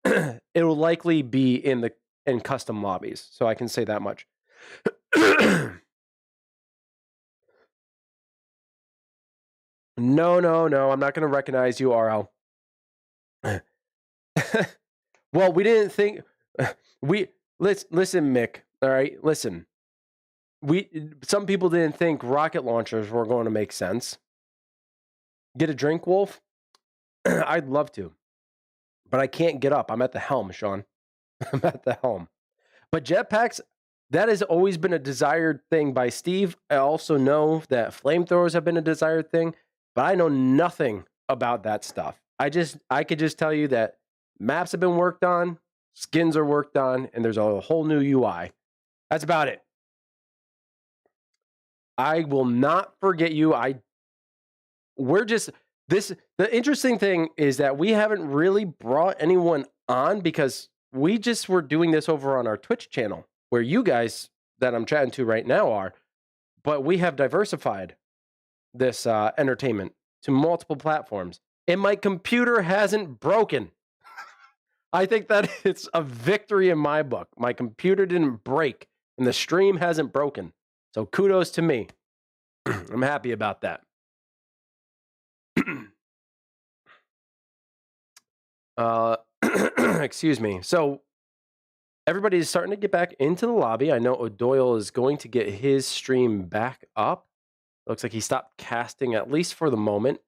It will likely be in custom lobbies. So I can say that much. No. I'm not going to recognize you, RL. Well, we didn't think listen, Mick. All right, listen. Some people didn't think rocket launchers were going to make sense. Get a drink, Wolf? I'd love to, but I can't get up. I'm at the helm, Sean. I'm at the helm. But jetpacks, that has always been a desired thing by Steve. I also know that flamethrowers have been a desired thing, but I know nothing about that stuff. I could just tell you that maps have been worked on, skins are worked on, and there's a whole new UI. That's about it. I will not forget you. The interesting thing is that we haven't really brought anyone on because we just were doing this over on our Twitch channel where you guys that I'm chatting to right now are, but we have diversified this entertainment to multiple platforms. And my computer hasn't broken. I think that it's a victory in my book. My computer didn't break and the stream hasn't broken. So kudos to me. I'm happy about that. Excuse me. So everybody's starting to get back into the lobby. I know O'Doyle is going to get his stream back up. Looks like he stopped casting, at least for the moment.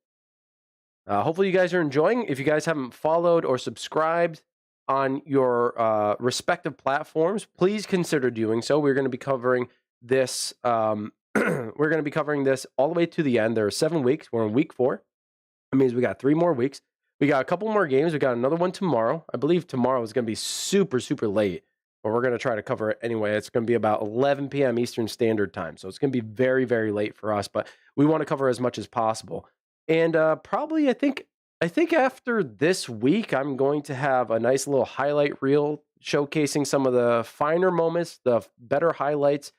Hopefully you guys are enjoying. If you guys haven't followed or subscribed on your respective platforms, please consider doing so. We're going to be covering this. We're going to be covering this all the way to the end. There are 7 weeks. We're in week 4. That means we got 3 more weeks. We got a couple more games. We got another one tomorrow. I believe tomorrow is going to be super, super late, but we're going to try to cover it anyway. It's going to be about 11 p.m. Eastern Standard Time. So it's going to be very, very late for us, but we want to cover as much as possible. And probably, I think after this week, I'm going to have a nice little highlight reel showcasing some of the finer moments, the better highlights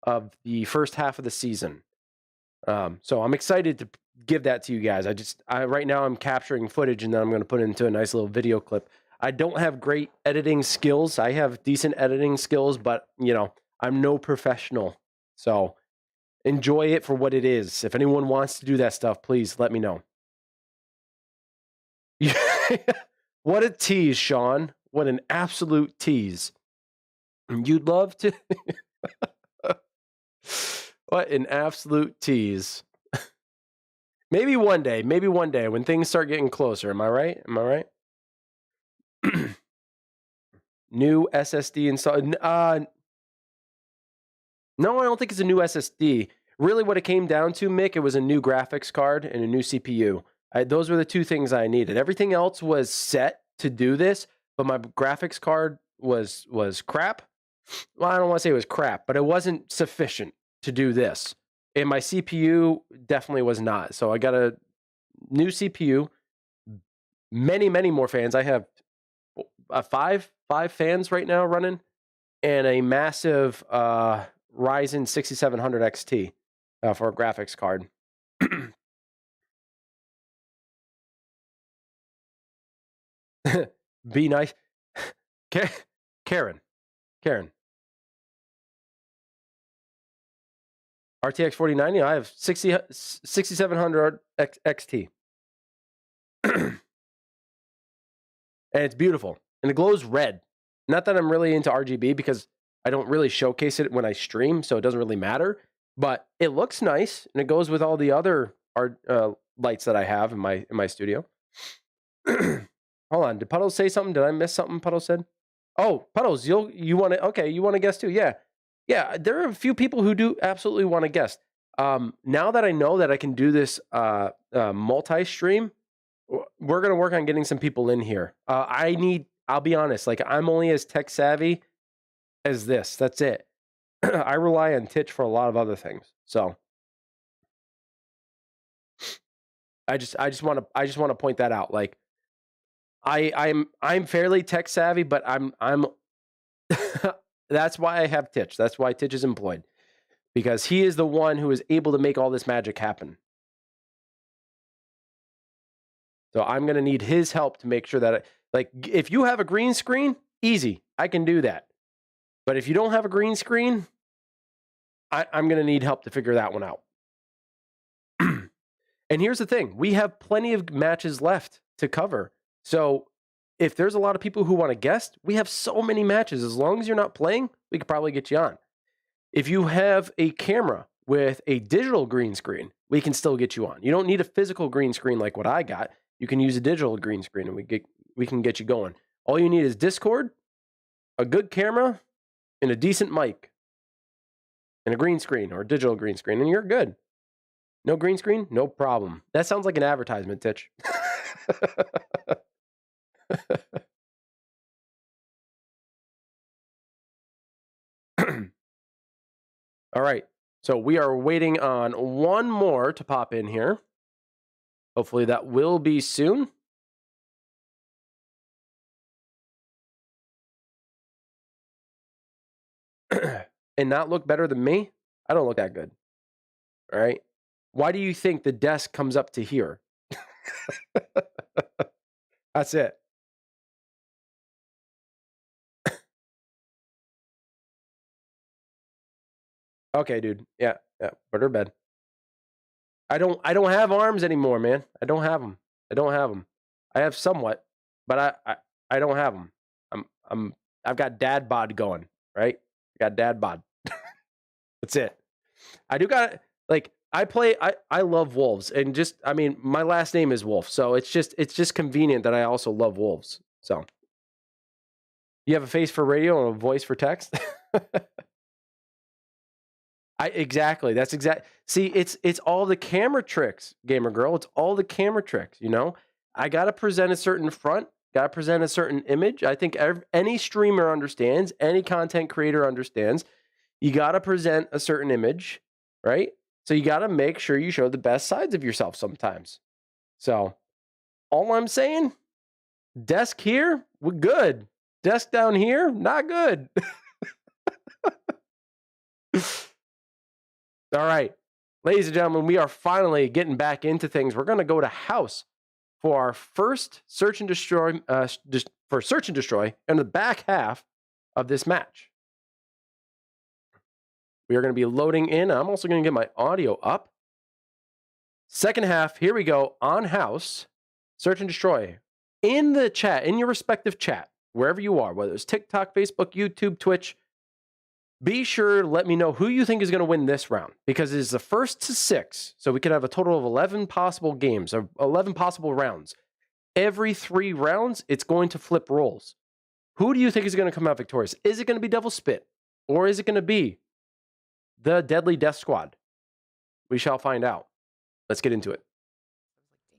of the first half of the season. So I'm excited to give that to you guys. Right now I'm capturing footage and then I'm going to put it into a nice little video clip. I don't have great editing skills. I have decent editing skills, but I'm no professional. So enjoy it for what it is. If anyone wants to do that stuff, please let me know. What a tease, Sean. What an absolute tease. You'd love to. What an absolute tease. Maybe one day when things start getting closer. Am I right? New SSD installed. No, I don't think it's a new SSD. Really what it came down to, Mick, it was a new graphics card and a new CPU. Those were the 2 things I needed. Everything else was set to do this, but my graphics card was crap. Well, I don't want to say it was crap, but it wasn't sufficient to do this. And my CPU definitely was not. So I got a new CPU, many, many more fans. I have 5 fans right now running, and a massive Ryzen 6700 XT for a graphics card. Be nice. Karen. RTX 4090, I have 6700 XT. And it's beautiful. And it glows red. Not that I'm really into RGB because I don't really showcase it when I stream, so it doesn't really matter. But it looks nice, and it goes with all the other lights that I have in my studio. Hold on, did Puddles say something? Did I miss something Puddles said? Oh, Puddles, you want to? Okay, you want to guess too? Yeah. There are a few people who do absolutely want to guest. Now that I know that I can do this multi-stream, we're gonna work on getting some people in here. I'll be honest, like I'm only as tech savvy as this. That's it. I rely on Twitch for a lot of other things. So I just want to point that out. Like I'm fairly tech savvy, but I'm that's why I have Titch. That's why Titch is employed, because he is the one who is able to make all this magic happen. So I'm going to need his help to make sure that, if you have a green screen, easy, I can do that. But if you don't have a green screen, I'm going to need help to figure that one out. And here's the thing. We have plenty of matches left to cover. So if there's a lot of people who want to guest, we have so many matches. As long as you're not playing, we could probably get you on. If you have a camera with a digital green screen, we can still get you on. You don't need a physical green screen like what I got. You can use a digital green screen, and we can get you going. All you need is Discord, a good camera, and a decent mic, and a green screen or a digital green screen, and you're good. No green screen? No problem. That sounds like an advertisement, Titch. All right. So we are waiting on one more to pop in here. Hopefully that will be soon. And not look better than me? I don't look that good. All right. Why do you think the desk comes up to here? That's it. Okay, dude. Yeah. Put her to bed. I don't have arms anymore, man. I don't have them. I have somewhat, but I don't have them. I've got dad bod going, right? I got dad bod. That's it. I do got I love wolves, and my last name is Wolf, so it's just convenient that I also love wolves. So You have a face for radio and a voice for text. Exactly. That's exact. See, it's all the camera tricks, gamer girl. It's all the camera tricks. You know, I gotta present a certain front. Gotta present a certain image. I think any streamer understands. Any content creator understands. You gotta present a certain image, right? So you gotta make sure you show the best sides of yourself sometimes. So, all I'm saying, desk here, we're good. Desk down here, not good. All right, ladies and gentlemen, we are finally getting back into things. We're going to go to house for our first search and destroy, for search and destroy in the back half of this match. We are going to be loading in. I'm also going to get my audio up. Second half, here we go on house, search and destroy. In the chat, in your respective chat, wherever you are, whether it's TikTok, Facebook, YouTube, Twitch, be sure to let me know who you think is going to win this round, because it is the first to 6. So we could have a total of 11 possible games, or 11 possible rounds. Every 3 rounds, it's going to flip roles. Who do you think is going to come out victorious? Is it going to be Devil Spit, or is it going to be the Deadly Death Squad? We shall find out. Let's get into it.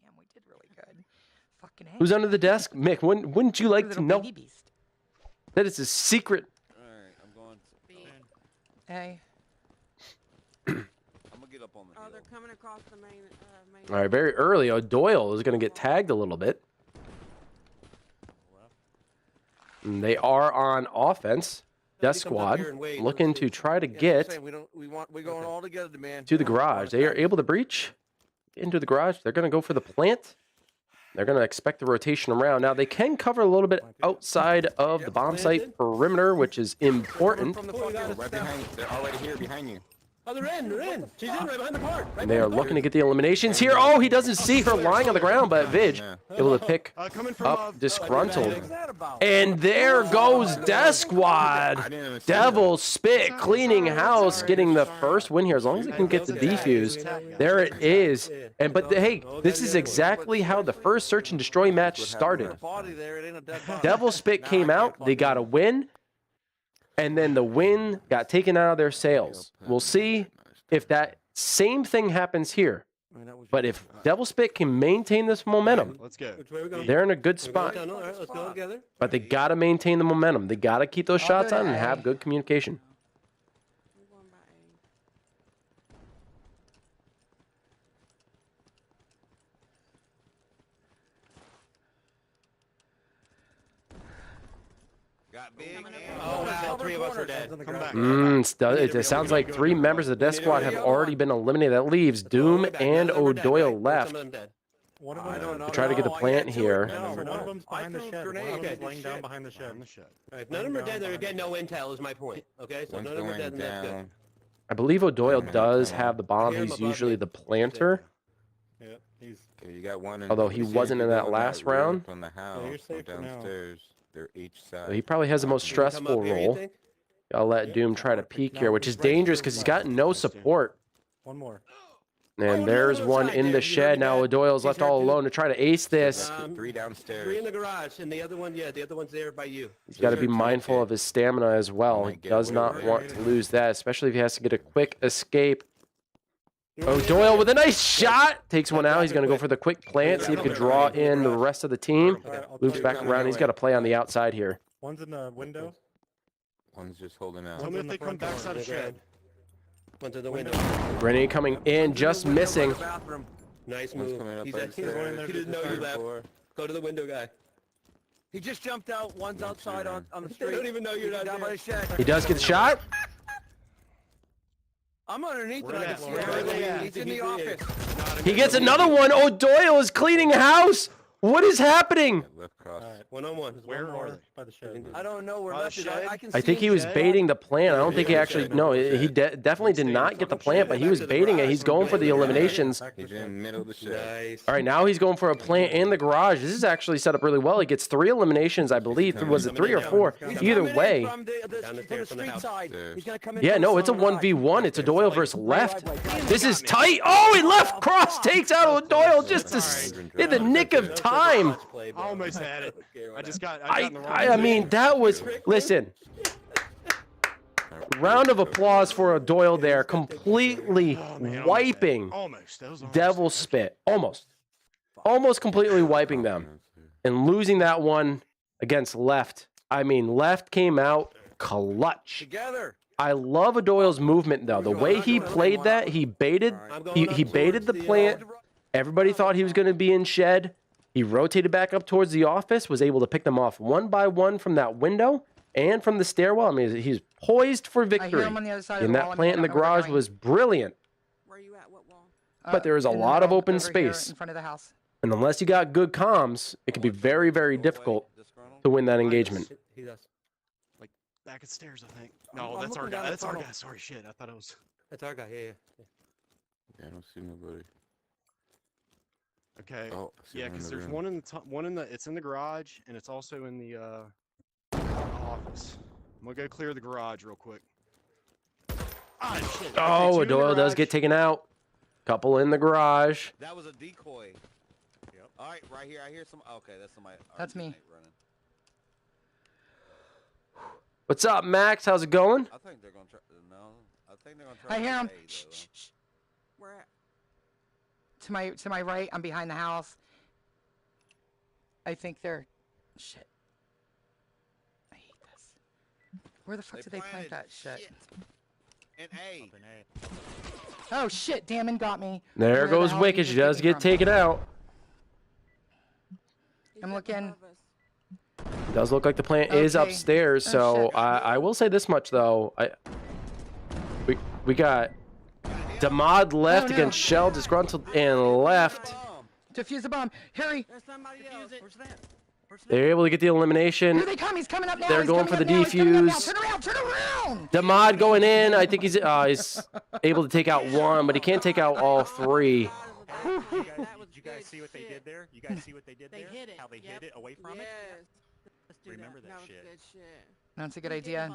Damn, we did really good. Fucking Who's under the desk? Mick, wouldn't you like to know that it's a secret? Hey. I'm gonna get up on the Oh, hill. they're coming across the main. All right, very early. O'Doyle is going to get tagged a little bit. And they are on offense. Death Squad looking to try to get we're going all together, man. to the garage. They are able to breach into the garage. They're going to go for the plant. They're going to expect the rotation around. Now, they can cover a little bit outside of the bomb site perimeter, which is important. Right behind you. They're already here behind you. Oh, they're in. She's in right behind the park. And they are looking to get the eliminations here. Oh, he doesn't see her lying on the ground, but Vidge able to pick up disgruntled. And there goes Death Squad. Devil Spit cleaning house, getting the first win here. As long as they can get the defuse, there it is. And but hey, this is exactly how the first search and destroy match started. Devil Spit came out. They got a win. And then the win got taken out of their sails. We'll see if that same thing happens here. But if Devil Spit can maintain this momentum, Let's go. they're in a good spot. Let's go together. But they got to maintain the momentum. They got to keep those shots on and have good communication. I'm going by Got big. Oh, wow. 3 of us are dead. Come back. It sounds like 3 members of the Death Squad have already been eliminated. That leaves Doom and O'Doyle left. Some of them dead. One of them, To try to get the plant here. one of them's behind the shed. One of them's laying down behind the shed. All right, none of them are dead. They're getting no intel is my point. Okay, so One's none of them are dead, going and that's good. down. I believe O'Doyle does have the bomb. He's usually the planter. Yeah, he's. Okay, you got one. Although he wasn't in that last round. On the house, you're or safe for now. downstairs. They're each side. So he probably has the most Come up stressful here, you role. think? I'll let Doom try to peek here, which is dangerous because he's got no support. One more. And there's one in the shed. Now O'Doyle's left all alone to try to ace this. 3 3 downstairs. in the garage, and the other one, the other one's there by you. He's got to be mindful of his stamina as well. He does not want to lose that, especially if he has to get a quick escape. O'Doyle with a nice shot. Takes one out. He's going to go for the quick plant. See if he can draw in the rest of the team. Loops back around. He's got to play on the outside here. One's in the window. One's just holding out. Tell me if they come backside the shed. One's in the window. Grenade coming in, just missing. Nice One's move. coming up He's on at, the stairs. he didn't know you left. Floor. Go to the window guy. He just jumped out. One's outside on the They street. don't even know you're not down by the there. shed. He does get the shot. I'm underneath and Where I at? can see Where everything. at? He's in the office. He gets another one. O'Doyle is cleaning house. What is happening? Left cross. All right. 1-on-1. Where are they? By the shed. I don't know where By the left is. shed? I can see I think he him. was baiting the plant. I don't think he actually. No, he definitely did not get the plant, but he was baiting it. He's going for the eliminations. He's in the middle of the shed. Nice. All right, now he's going for a plant in the garage. This is actually set up really well. He gets 3 eliminations, I believe. Was it 3 or 4? He's Either coming in way. from the stairs from the street house. side. Stairs. He's gonna come in Yeah, from no, the it's a front. 1v1. It's O'Doyle versus left. Right. This is tight. Oh, he left cross takes out O'Doyle just in the nick of time. time. Let's play, I bro. almost had it. Okay, I right just got. I in the wrong I position. mean, that was listen. Round of applause for Doyle there, completely Oh, man, wiping almost. That was almost. Devil Spit, almost completely wiping them, and losing that one against Left. I mean, Left came out clutch. Together. I love Doyle's movement though. The way he played that, he baited he baited the plant. Everybody thought he was going to be in shed. He rotated back up towards the office, was able to pick them off one by one from that window and from the stairwell. I mean, he's poised for I victory. hear him on the other side of And the that wall. plant in the garage was brilliant. Where you at? What wall? But there is a in the lot of middle, open over here space. in front of the house. And unless you got good comms, it can be very, very difficult to win that engagement. He does. Back at stairs, I think. No, I'm that's our looking guy. down the That's our tunnel. guy. Sorry, shit. I thought it was. That's our guy. Yeah. Yeah, I don't see nobody. Okay. Oh, I see Yeah, one in because the there's room. one in the one in the. It's in the garage, and it's also in the office. I'm gonna go clear the garage real quick. Ah, shit. Okay, Oh, two in the Doyle does get garage. taken out. Couple in the garage. That was a decoy. Yep. All right, right here. I hear some. Okay, that's somebody. our That's me. teammate Running. What's up, Max? How's it going? I think they're gonna try. No, I think they're gonna try. I hear him. to Shh, evade, shh, shh. Where at? To my right, I'm behind the house. I think they're shit. I hate this. Where the fuck did they plant that shit? And A. Up in A. Oh shit, Damon got me. There Where the goes hell did Wicked. you She just does take me get from? taken out. He's I'm up looking. above us. Does look like the plant is Okay. upstairs. Oh, So shit. I will say this much though. We got Damod left Oh, no. against Shell, disgruntled, and Left. Defuse the bomb. Hurry. There's somebody else. Where's that? Where's that? They're able to get the elimination. Here they come. He's coming up now. They're He's going coming for up the now. He's coming up now. defuse. Turn around. Turn around. Damod going in. I think he's able to take out one, but he can't take out all three. Did you guys see what they did there? You guys see what they did They there? hit it, How they yep. hit it away from it? Yes. Let's do Remember that was shit. good shit. That's a good Who did the idea.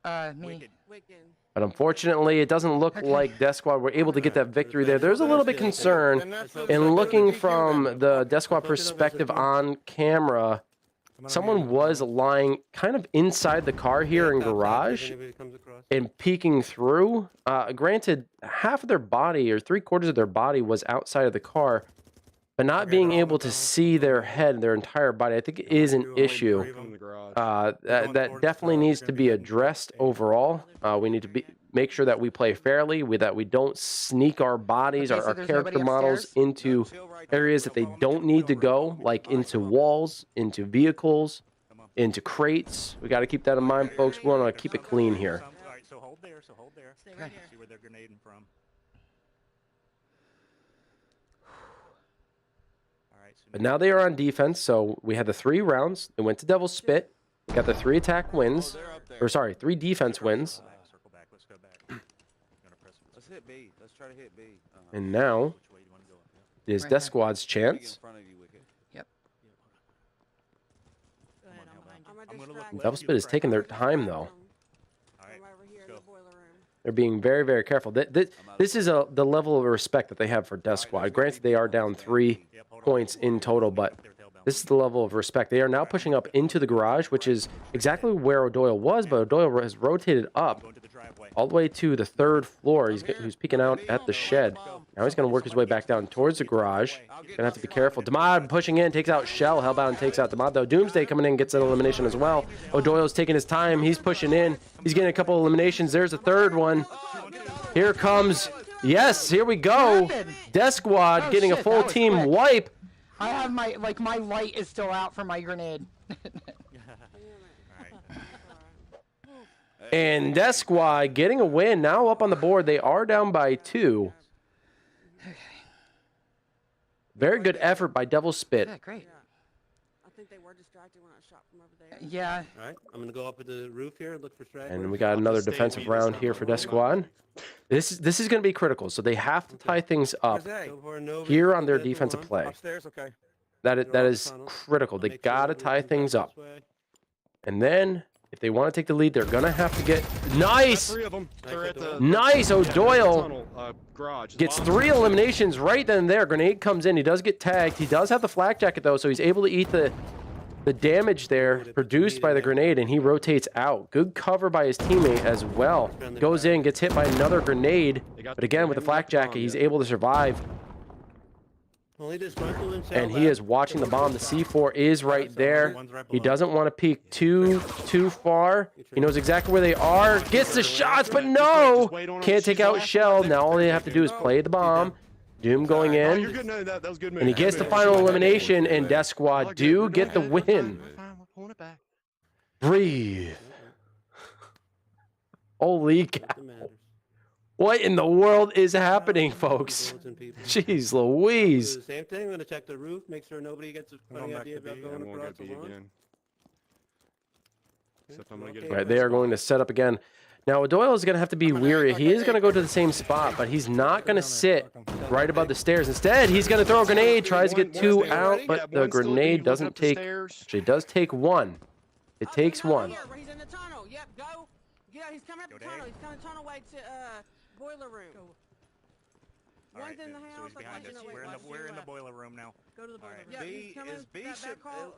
bomb? Me. Wicked. Wicked. But unfortunately, it doesn't look Okay. like DeathSquad were able to get that victory there. There's a little bit concern in looking from the DeathSquad perspective on camera. Someone was lying kind of inside the car here in garage and peeking through. Granted, half of their body or 3/4 of their body was outside of the car, but not being able to see their head, their entire body, I think is an issue. In the garage. That definitely needs to be addressed overall. We need to make sure that we play fairly, that we don't sneak our bodies, Okay, so our there's character nobody models upstairs? into areas that they don't need to go, like into walls, into vehicles, into crates. We got to keep that in mind, folks. We want to keep it clean here. All right, so hold there. So hold there. Stay right here. See where they're grenading from. All right. So But now they are on defense, so we had the 3 rounds. They went to Devil's Spit. We got the 3 attack wins. They're up there. Or sorry, 3 defense wins. Circle back. Let's go back. Gonna press Let's hit B. Let's try to hit B. And now which way you want to go? Yeah. is Right Death here. Squad's Big in chance. front of you, Wicked. Go ahead, I'm behind you. I'm gonna look distract left. Double Spit is taking their time, though. All right. I'm over here in go. the boiler room. They're being very, very careful. This is the level of respect that they have for Death Squad. Granted, they are down 3 Yep, hold on. points in total, but this is the level of respect. They are now pushing up into the garage, which is exactly where O'Doyle was, but O'Doyle has rotated up Going to the driveway. all the way to the 3rd floor. He's peeking out at the shed. Now he's going to work his way back down towards the garage. Gonna have to be careful. Damod pushing in, takes out Shell. Hellbound takes out Damod, though. Doomsday coming in, gets an elimination as well. O'Doyle's taking his time. He's pushing in. He's getting a couple eliminations. There's a 3rd one. Here comes. Yes, here we go. Death Squad Oh, getting a shit, full that was team quick. wipe. I have my light is still out for my grenade. And Death Squad getting a win. Now up on the board. They are down by 2. Very good effort by Devil Spit. Yeah, great. I think they were distracted when I shot from over there. Yeah. All right, I'm gonna go up at the roof here and look for stragglers. And we got another defensive round here for Death Squad. This is going to be critical. So they have to tie things up here on their defensive play. Upstairs, okay. That is critical. They got to tie things up. And then If they want to take the lead, they're going to have to get... Nice! 3 of them. They're at the Nice! O'Doyle tunnel, garage. gets 3 eliminations right then and there. Grenade comes in. He does get tagged. He does have the flak jacket, though, so he's able to eat the damage there produced by the grenade, and he rotates out. Good cover by his teammate as well. Goes in, gets hit by another grenade, but again, with the flak jacket, he's able to survive. And he is watching the bomb. The C4 is right there. He doesn't want to peek too far. He knows exactly where they are. Gets the shots, but no! Can't take out Shell. Now all they have to do is play the bomb. Doom going in. And he gets the final elimination, and DeathSquad do get the win. Breathe. Holy cow. What in the world is happening, folks? Jeez Louise. Same thing. I'm going to check the roof, make sure nobody gets a funny idea about going across the lawn. Right, they are going to set up again. Now, O'Doyle is going to have to be weary. He is going to go to the same spot, but he's not going to sit right above the stairs. Instead, he's going to throw a grenade, tries to get 2 out, but the grenade doesn't take... Actually, it does take 1. It takes 1. He's in the tunnel. Yep, go. Yeah, he's coming up the tunnel. He's coming tunnel way to boiler room. One's in the house. So he's behind us. We're in the boiler room now. Go to the boiler room. Yeah, He's coming. is B That should- call.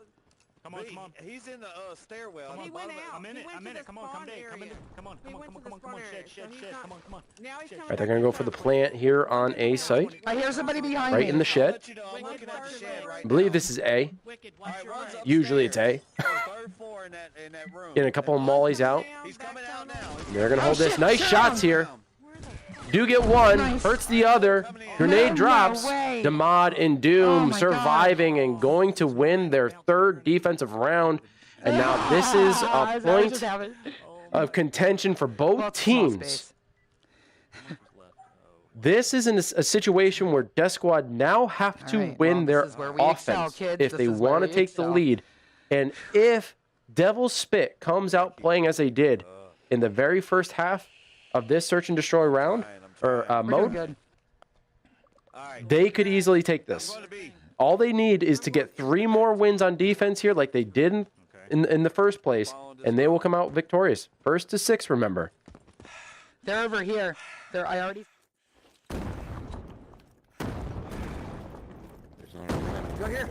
Come on, come on. He's in the stairwell. He went out. I'm in it. I'm in it. Come on, come Dave. Come in. Come on, come on, come on, come on, come on. Shed. Come on, come on. Now he's coming. Right, they're going to go for the plant here on A site. I hear somebody behind Right me. in the shed. I'm looking at the shed right I believe this is A. Usually it's A. Third floor in that room. Getting a couple of mollies out. He's coming out now. They're going to hold this. Nice shots here. Do get one, hurts the other. Grenade drops. Damad and Doom surviving and going to win their 3rd defensive round. And now this is a point of contention for both teams. This is a situation where DeathSquad now have to win their offense if they want to take the lead. And if Devil's Spit comes out playing as they did in the very first half of this search and destroy round, or mode, they could easily take this. All they need is to get 3 more wins on defense here like they did in the first place, and they will come out victorious. 1st to 6, remember. They're over here. I already... Go here.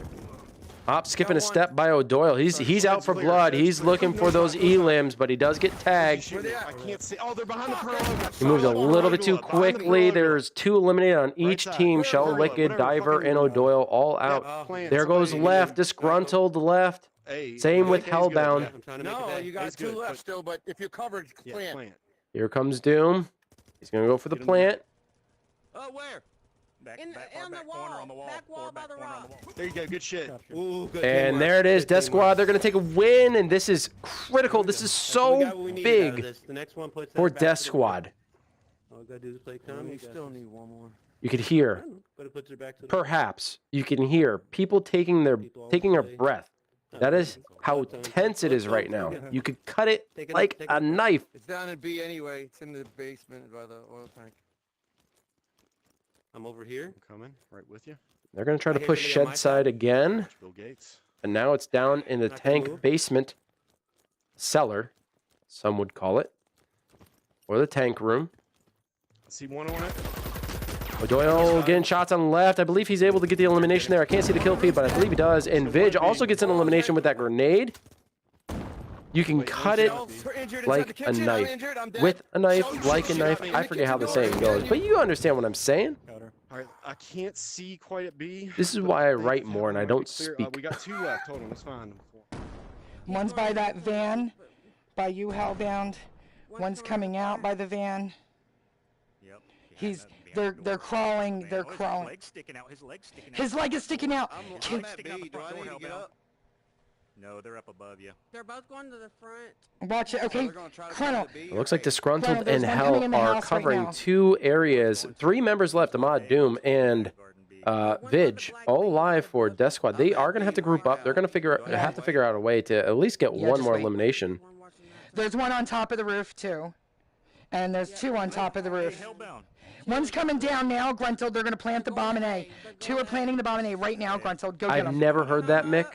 Hop skipping a step by O'Doyle. He's out for blood. He's looking for those elims, but he does get tagged. I can't see. Oh, they're behind the pearl. He moves a little bit too quickly. There's 2 eliminated on each team. Shell, Wicked, Diver, and O'Doyle all out. There goes left. Disgruntled left. Same with Hellbound. No, you got 2 left still, but if you're covered, plant. Here comes Doom. He's going to go for the plant. Oh, where? Back On the corner on the wall. wall. Back wall by the rock. There you go. Good shit. Ooh, good And teamwork. there it is. Good DeathSquad, they're going to take a win, and this is critical. This is That's what we so got, what we needed out of big this. The next one puts for that back to the wall. DeathSquad. All we gotta do is play calm. You still need 1 more. You could hear, But it puts it back to the perhaps, you can hear people taking their breath. That is how tense it is right now. You could cut it like a knife. It's down in B anyway. It's in the basement by the oil tank. I'm over here. I'm coming right with you. They're going to try to I hear push somebody on my shed side again. Bill Gates. And now it's down in the Not gonna tank move. basement cellar, some would call it, or the tank room. I see one on it. O'Doyle getting shots on the left. I believe he's able to get the elimination there. I can't see the kill feed, but I believe he does. And Vidge also gets an elimination with that grenade. You can cut it like a knife. With a knife, like a knife. I forget how the saying goes, but you understand what I'm saying. All right, I can't see quite at B. This is why I write more and I don't speak. We got 2 left. Hold on, let's find them. One's by that van, by you, Hellbound. One's coming out by the van. Yep. They're crawling. They're crawling. His leg's sticking out. His leg's sticking out. His leg is sticking out. I'm at B. Do I need to get up? No, they're up above you. They're both going to the front. Watch it. Okay, They're gonna try to Colonel. go to B, It looks like Disgruntled Well, there's and one coming Hell in the are house right covering now. 2 areas. 3 members left, Ahmad, Doom, and Vidge, all alive for DeathSquad. They are going to have to group up. They're going to have to figure out a way to at least get Yeah, one just more wait. elimination. There's one on top of the roof too, and there's 2 on top of the roof. Hellbound. One's coming down now, Gruntled. They're gonna plant the bomb in A. 2 are planting the bomb in A right now, Gruntled. Go get I've them. never heard that, Mick.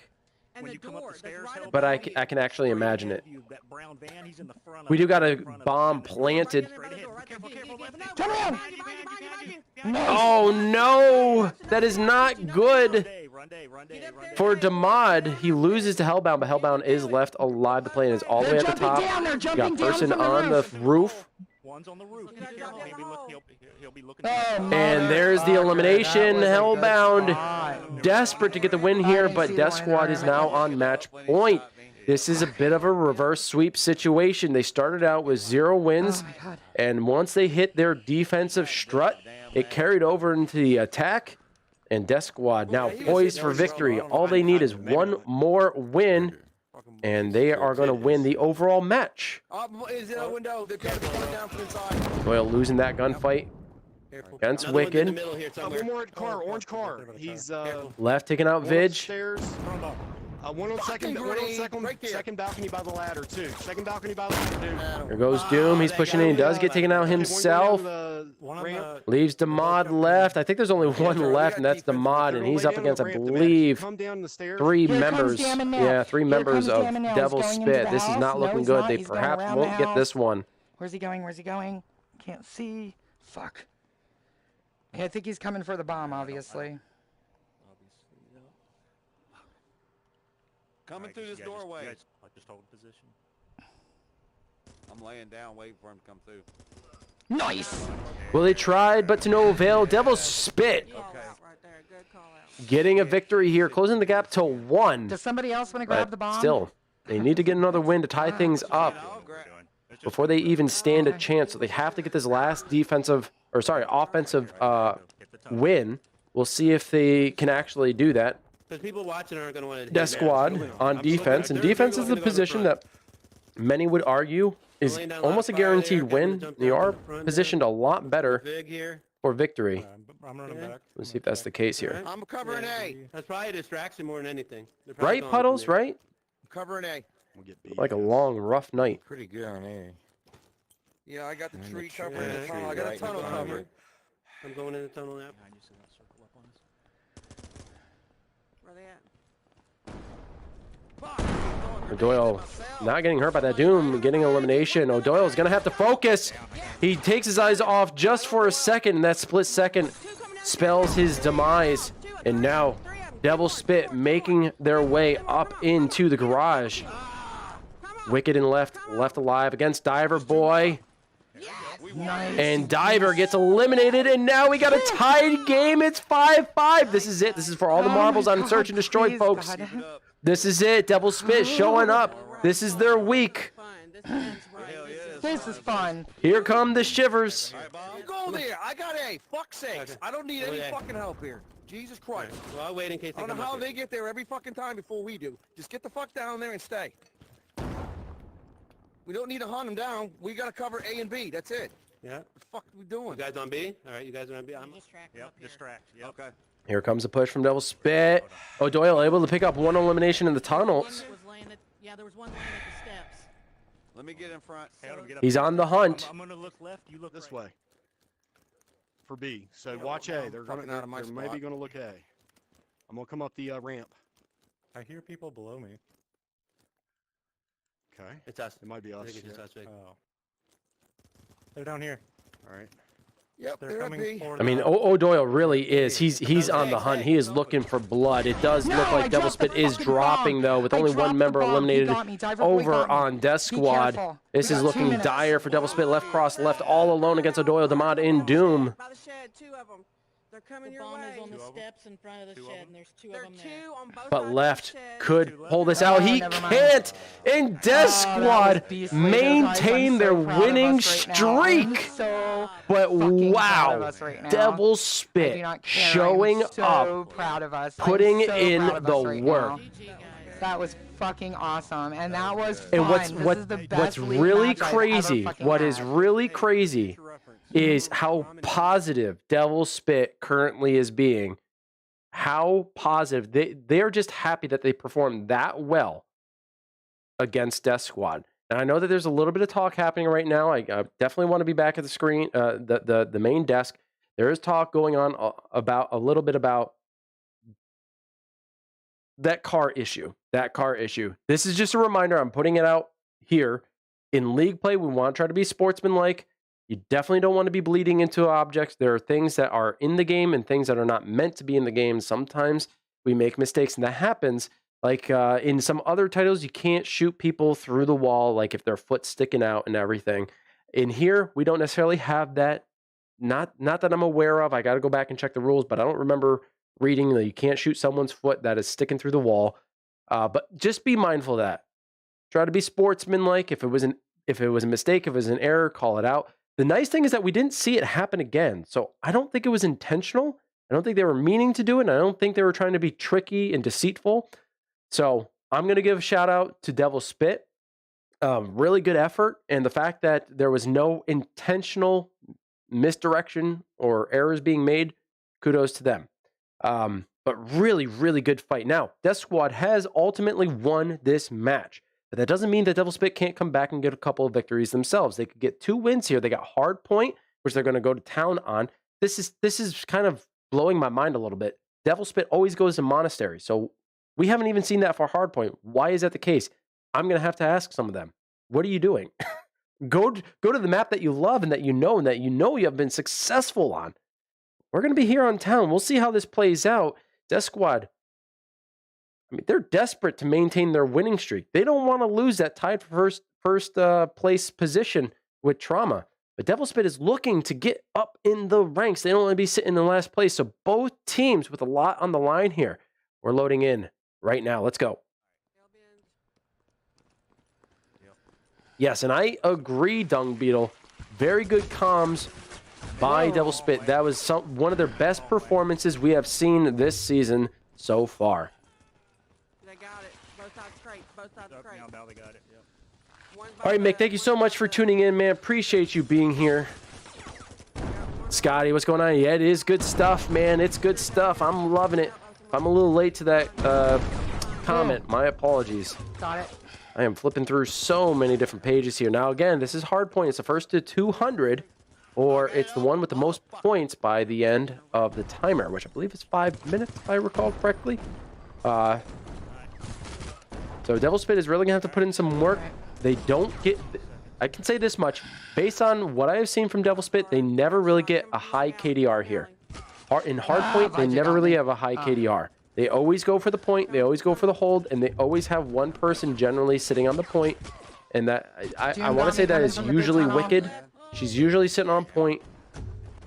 And when the you come up door, the that's stairs, right Hellbound, But I he- can actually straight imagine ahead it. of you, that brown van, he's in the front of We it, do got right a in front of it, bomb and it's planted. Straight ahead. Careful, careful, left. No, Come on! behind you. No. Oh no, that is not good Run day. for Damod. He loses to Hellbound, but Hellbound is left alive. The plane is all the way They're at the top. jumping down. They're You jumping got down person from the on the roof. roof. One's on the roof. Be careful. He'll be looking. Oh, And there's the elimination. Hellbound Hellbound. desperate to get the win here, but DeathSquad is now on match point. This is a bit of a reverse sweep situation. They started out with 0 wins, Oh my God. and once they hit their defensive strut, it carried over into the attack, and DeathSquad now poised for victory. All they need is one more win, and they are going to win the overall match. Is in a window. They're coming down from inside. Doyle losing that gunfight against Another one's in the Wicked. middle here somewhere. One more car, orange car. He's Left taking out one Vidge. upstairs. One on second, second balcony by the ladder too. Second balcony by the ladder too. Here goes Doom. He's pushing in. He does get taken out himself. Leaves Damod left. I think there's only one left, and that's Damod, and he's up against, I believe, 3 Here comes members. Damon now. Yeah, 3 Here members comes of Damon now. He's Devil's going into Spit. the This is house. not No, looking he's good. not. They He's going perhaps around won't the get house. this one. Where's he going? Where's he going? Can't see. Fuck. Yeah, I think he's coming for the bomb, obviously. Coming through this doorway. Just hold position. I'm laying down, waiting for him to come through. Nice. Well, they tried, but to no avail. Devil's Spit Call out right there. Good call out. getting a victory here, closing the gap to 1. Does somebody else want to grab the But bomb? still, they need to get another win to tie things up before they even stand a chance. So they have to get this last offensive win. We'll see if they can actually do that. Because people watching aren't going to want to. DeathSquad on defense, and defense is the position that many would argue is almost a guaranteed win. They are positioned a lot better Big here. for victory. I'm running back. Let's see if that's the case here. I'm covering A. That's probably a distraction more than anything. They're probably Right, going Puddles, from there. right? I'm covering A. We'll get beat. Like a long, rough night. Pretty good on air. Yeah, I got the And the tree tree, covering the yeah, tunnel. I tree got a right tunnel behind covered. it. I'm going in the tunnel now. Where they at? O'Doyle not getting hurt by that Doom, getting elimination. O'Doyle's going to have to focus. He takes his eyes off just for a second, and that split second spells his demise. And now, Devil's Spit making their way up into the garage. Wicked and left alive against Diver Boy. Nice. And Diver gets eliminated, and now we got a tied game. It's 5-5. This is it. This is for all the marbles on Search and Destroy, please, folks. God. This is it. Devil's Spit showing up. This is their week. Fine. This man's right. This is fun. Here come the shivers. You go there. I got A. Fuck sakes. I don't need any fucking help here. Jesus Christ. Well, I'll wait in case I they don't know come how up they here. get there every fucking time before we do. Just get the fuck down there and stay. We don't need to hunt them down. We gotta cover A and B. That's it. Yeah. What the fuck are we You doing? guys on B? All right, you guys are on B. I'm Yep, distract. Yep. Okay. Here comes a push from Devil's Spit. O'Doyle able to pick up 1 elimination in the tunnels. Yeah, there was one laying at the steps. Let me get in front. Hey, let me get up He's here. on the hunt. I'm gonna look left. You look This right. way. For B. So watch A. They're fucking out of my maybe spot. gonna look A. I'm gonna come up the ramp. I hear people below me. Okay. It's us. It might be I us. think it's just yeah. us, Vic. Oh. They're down here. All right. Yep, They're they're at coming B. for I mean, the- O'Doyle really is. He's on the hunt. He is looking for blood. It does look No, I like Devil's dropped the Spit is fucking dropping, bomb. though, with I only dropped one the member bomb. He eliminated got me. Diver Boy over got me. on Death Be Squad. careful. This We is got 2 looking minutes. dire for Devil's Spit. Left cross, left all alone against O'Doyle, Damod, and Doom. By the shed, 2 of them. They're coming The your bomb way. is on the Two of 'em? steps in front of the Two of shed, 'em? and there's 2 There of are them 2 there. on both But sides left of the shed. could pull this out. He never mind. can't. And Death Squad beastly. Those guys, maintain I'm their so proud of winning us right now. I'm streak. so But fucking proud of wow, us right now. Devil's I do Spit not care. showing I'm so up, proud of us. I'm putting so in proud of the us right work. now. GG, guys. That was fucking awesome, and that was fun. And This is the best what's league really match I've ever crazy, fucking what is had. really crazy is how positive Devil's Spit currently is being. How positive. They're just happy that they performed that well against Death Squad. And I know that there's a little bit of talk happening right now. I definitely want to be back at the screen, the main desk. There is talk going on about a little bit about that car issue that car issue. This is just a reminder. I'm putting it out here. In league play, we want to try to be sportsmanlike. You definitely don't want to be bleeding into objects. There are things that are in the game and things that are not meant to be in the game. Sometimes we make mistakes, and that happens. Like in some other titles, you can't shoot people through the wall, like if their foot's sticking out and everything. In here, we don't necessarily have that. Not that I'm aware of. I got to go back and check the rules, but I don't remember reading that you can't shoot someone's foot that is sticking through the wall. But just be mindful of that. Try to be sportsmanlike. If it was a mistake, if it was an error, call it out. The nice thing is that we didn't see it happen again. So I don't think it was intentional. I don't think they were meaning to do it. And I don't think they were trying to be tricky and deceitful. So I'm going to give a shout out to Devil Spit. Really good effort. And the fact that there was no intentional misdirection or errors being made, kudos to them. But really, really good fight. Now, DeathSquad has ultimately won this match. But that doesn't mean that Devil Spit can't come back and get a couple of victories themselves. They could get 2 wins here. They got Hard Point, which they're going to go to town on. This is kind of blowing my mind a little bit. Devil Spit always goes to Monastery. So we haven't even seen that for Hard Point. Why is that the case? I'm going to have to ask some of them. What are you doing? Go to the map that you love and that you know you have been successful on. We're going to be here on town. We'll see how this plays out. DeathSquad, I mean, they're desperate to maintain their winning streak. They don't want to lose that tied for first place position with Trauma. But Devil Spit is looking to get up in the ranks. They don't want to be sitting in the last place. So both teams with a lot on the line here. We're loading in right now. Let's go. Yes, and I agree, Dung Beetle. Very good comms by Devil Spit. That was one of their best performances we have seen this season so far. They got it. Both sides straight. Both sides straight. Now they got it. Yep. All right, Mick, thank you so much for tuning in, man. Appreciate you being here. Scotty, what's going on? Yeah, it is good stuff, man. It's good stuff. I'm loving it. I'm a little late to that comment. My apologies. Got it. I am flipping through so many different pages here. Now, again, this is Hard Point. It's the first to 200, or it's the one with the most points by the end of the timer, which I believe is 5 minutes, if I recall correctly. So Devil Spit is really going to have to put in some work. They don't get... I can say this much. Based on what I have seen from Devil Spit, they never really get a high KDR here. In Hard Point, they never really have a high KDR. They always go for the point, they always go for the hold, and they always have one person generally sitting on the point. And that I want to say that is usually Wicked. She's usually sitting on point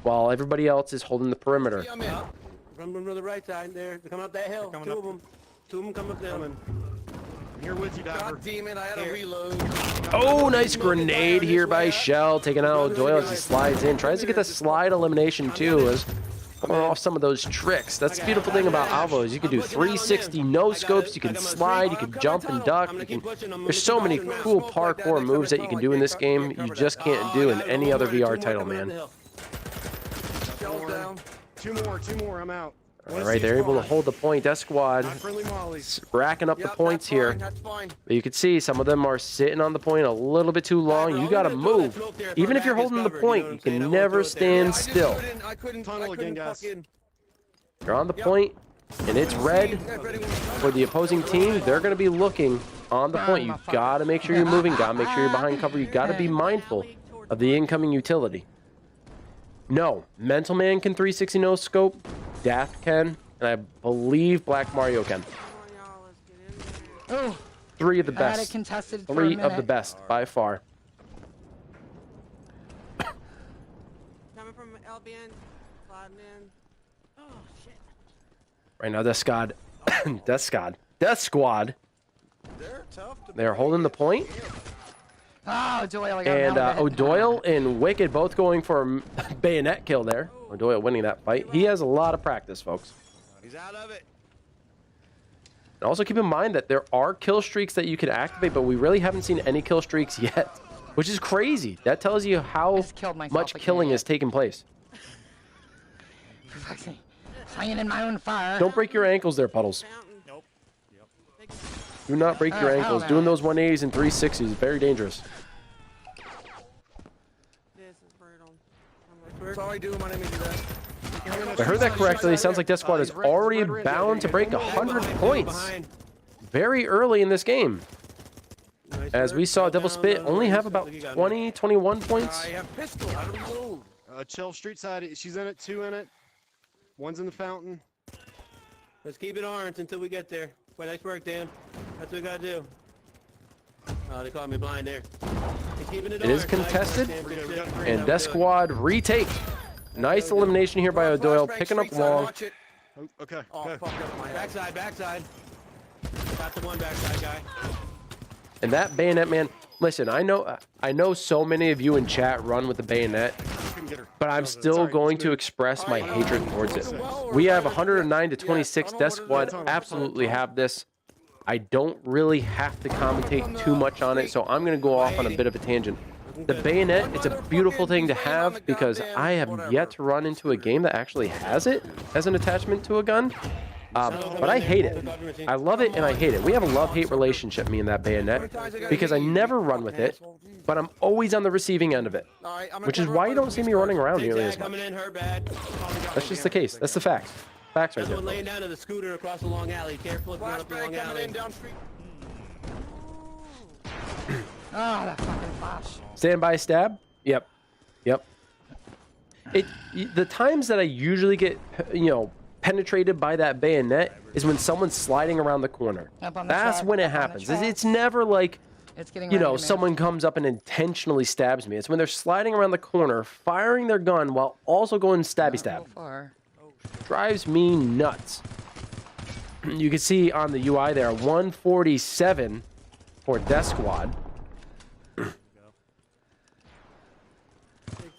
while everybody else is holding the perimeter. From the right side there. They're coming up that hill. Two of them. Two of them come up there. I'm here with you, Diver. God damn it, I had to reload. Oh, nice grenade here by Shell, taking out Doyle as he slides in. Tries to get the slide elimination too, as coming off some of those tricks. That's the beautiful thing about Alvo is you can do 360 no scopes, you can slide, you can jump and duck. There's so many cool parkour moves that you can do in this game. You just can't do in any other VR title, man. Two more, I'm out. All right, they're able to hold the point. DeathSquad racking up the points here. But you can see some of them are sitting on the point a little bit too long. You got to move. Even if you're holding the point, you can never stand still. Tunnel again, guys. You're on the point, and it's red for the opposing team. They're going to be looking on the point. You got to make sure you're moving. Got to make sure you're behind cover. You got to be mindful of the incoming utility. No, Mental Man can 360 no scope. Daft can, and I believe Black Mario can. Oh, 3 of the I had it best. contested for a 3 of the minute. best by far. Coming from LBN, sliding in. Oh, shit. Right now, DeathSquad, DeathSquad. They're tough to They're holding the point, Oh, Doyle. I got and him. O'Doyle and Wicked both going for a bayonet kill there. O'Doyle winning that fight. He has a lot of practice, folks. He's out of it. And also keep in mind that there are kill streaks that you can activate, but we really haven't seen any kill streaks yet, which is crazy. That tells you how much killing is taking place. Playing in my own fire. Don't break your ankles there, Puddles. Nope. Yep. Do not break your ankles. Doing those 180s and 360s is very dangerous. This is brutal. Sorry, dude. My name is that. If I heard that correctly, it sounds like DeathSquad is already bound to break 100 points. very early in this game. Nice As work. we saw Well Devil down, Spit down, only down. have Sounds about like you got 20, 21 points. I have pistol. How do we move? Chill, street side. She's in it. 2 in it. 1's in the fountain. Let's keep it orange until we get there. Well, nice work, Dan. That's what we gotta do. Oh, they caught me blind there. He's keeping it It is orange. Nice work, contested, Dan. Good shit. and That Death was good. Squad retake. Nice elimination here by O'Doyle, Flashbang, picking up street side, long. watch it. Oh, okay. Oh, Go. fuck up my head. Backside, backside. Got the one backside guy. And that bayonet, man. Listen, I know so many of you in chat run with the bayonet, Couldn't get her. but I'm Sorry, still just going move. to express my hatred towards it. We have 109 to 26. Death Squad absolutely have this. I don't really have to commentate too much on it, so I'm going to go off on a bit of a tangent. The bayonet, it's a beautiful thing to have because I have yet to run into a game that actually has it as an attachment to a gun. But I hate it. I love it and I hate it. We have a love-hate relationship, me and that bayonet, because I never run with it, but I'm always on the receiving end of it, All right, I'm gonna which is cover why up you by don't the see me police running car. around nearly as Zigzag much. coming in, her bad. That's just the case. That's the facts. Facts right That's one there. laying down to the scooter across the long alley. Careful if you're up the long Flashbang coming alley. in down street. Ah, that fucking flash. Stand by stab. Yep. The times that I usually get, penetrated by that bayonet is when someone's sliding around the corner. Up on the That's track, when it up on the happens. track. It's never like, It's getting ready to move. someone comes up and intentionally stabs me. It's when they're sliding around the corner, firing their gun while also going stabby Not stab. real far. Drives me nuts. You can see on the UI there, 147 for Death Squad. Take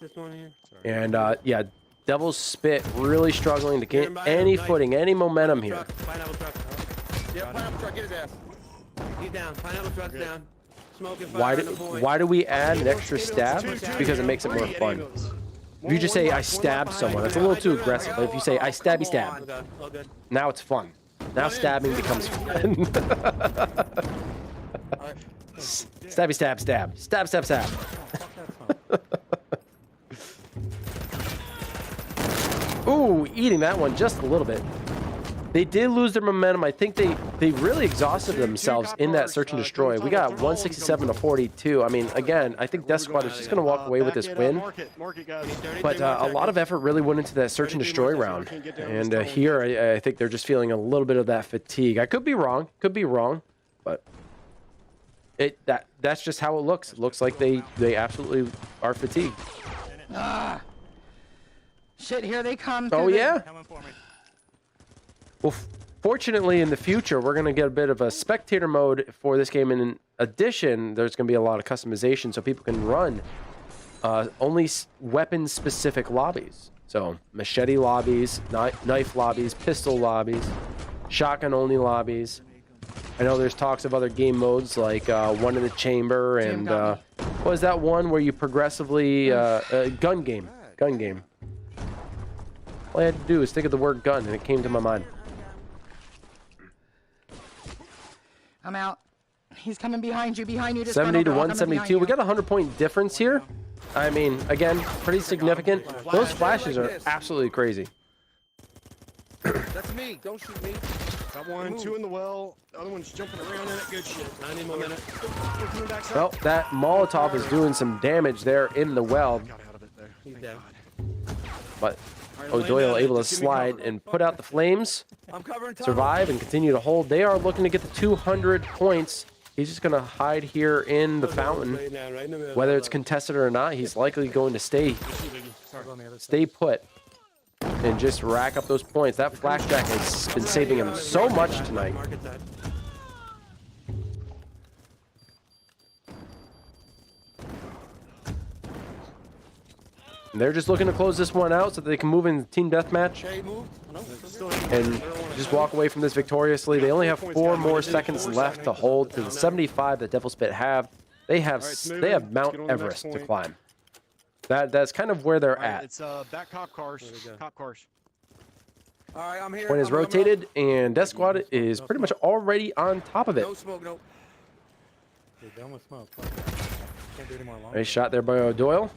this one here. And yeah, Devil's Spit really struggling to get any footing, any momentum here. Truck, pineapple truck. Yeah, pineapple truck, get his ass. He's down. Pineapple truck's down. Smoking Why fire do, on the point. why do we add an extra stab? Because it makes it more fun. If you just say I stabbed someone, it's a little too aggressive. But if you say I stabby stab, Okay, all good. now it's fun. Now stabbing becomes fun. Stabby stab stab. Stab stab stab. Ooh, eating that one just a little bit. They did lose their momentum. I think they really exhausted themselves in that search and destroy. We got 167 to 42. I mean, again, I think Death Squad is just going to walk away with this win. But a lot of effort really went into that search and destroy round. And here, I think they're just feeling a little bit of that fatigue. I could be wrong. But that's just how it looks. It looks like they absolutely are fatigued. Ah. Shit, here they come. Oh, through the- yeah? Coming for me. Well, fortunately, in the future, we're going to get a bit of a spectator mode for this game. And in addition, there's going to be a lot of customization so people can run only weapon-specific lobbies. So machete lobbies, knife lobbies, pistol lobbies, shotgun-only lobbies. I know there's talks of other game modes like one in the chamber and what was that one where you progressively gun game. All I had to do was think of the word gun and it came to my mind. I'm out. He's coming behind you. Just 70 to run over, I'm coming 172. We behind got a 100-point difference here. I mean, again, pretty significant. Those flashes are absolutely crazy. That's me. Don't shoot me. Got one, 2 in the well. The other one's jumping around in it. Good shit. 90 more minutes. Well, that Molotov is doing some damage there in the well, Got out of it there. He's Thank down. God. but O'Doyle able to slide and put out the flames, I'm covering tunnel. survive, and continue to hold. They are looking to get the 200 points. He's just going to hide here in the fountain. Right now, right in the middle. Whether it's contested or not, he's likely going to stay put and just rack up those points. That flashback has been saving him so much tonight. Market side. And they're just looking to close this one out so that they can move in team deathmatch Okay, move. No, and just walk away from this victoriously. They only have 4 more seconds left to hold to the 75 that Devil Spit have. They have Mount Everest to climb. That's kind of where they're at. It's back cop cars. Cop cars. All right, I'm here. Point is rotated, and Death Squad is pretty much already on top of it. No smoke, no. Dude, done with smoke. Can't do any more long. Nice shot there by O'Doyle.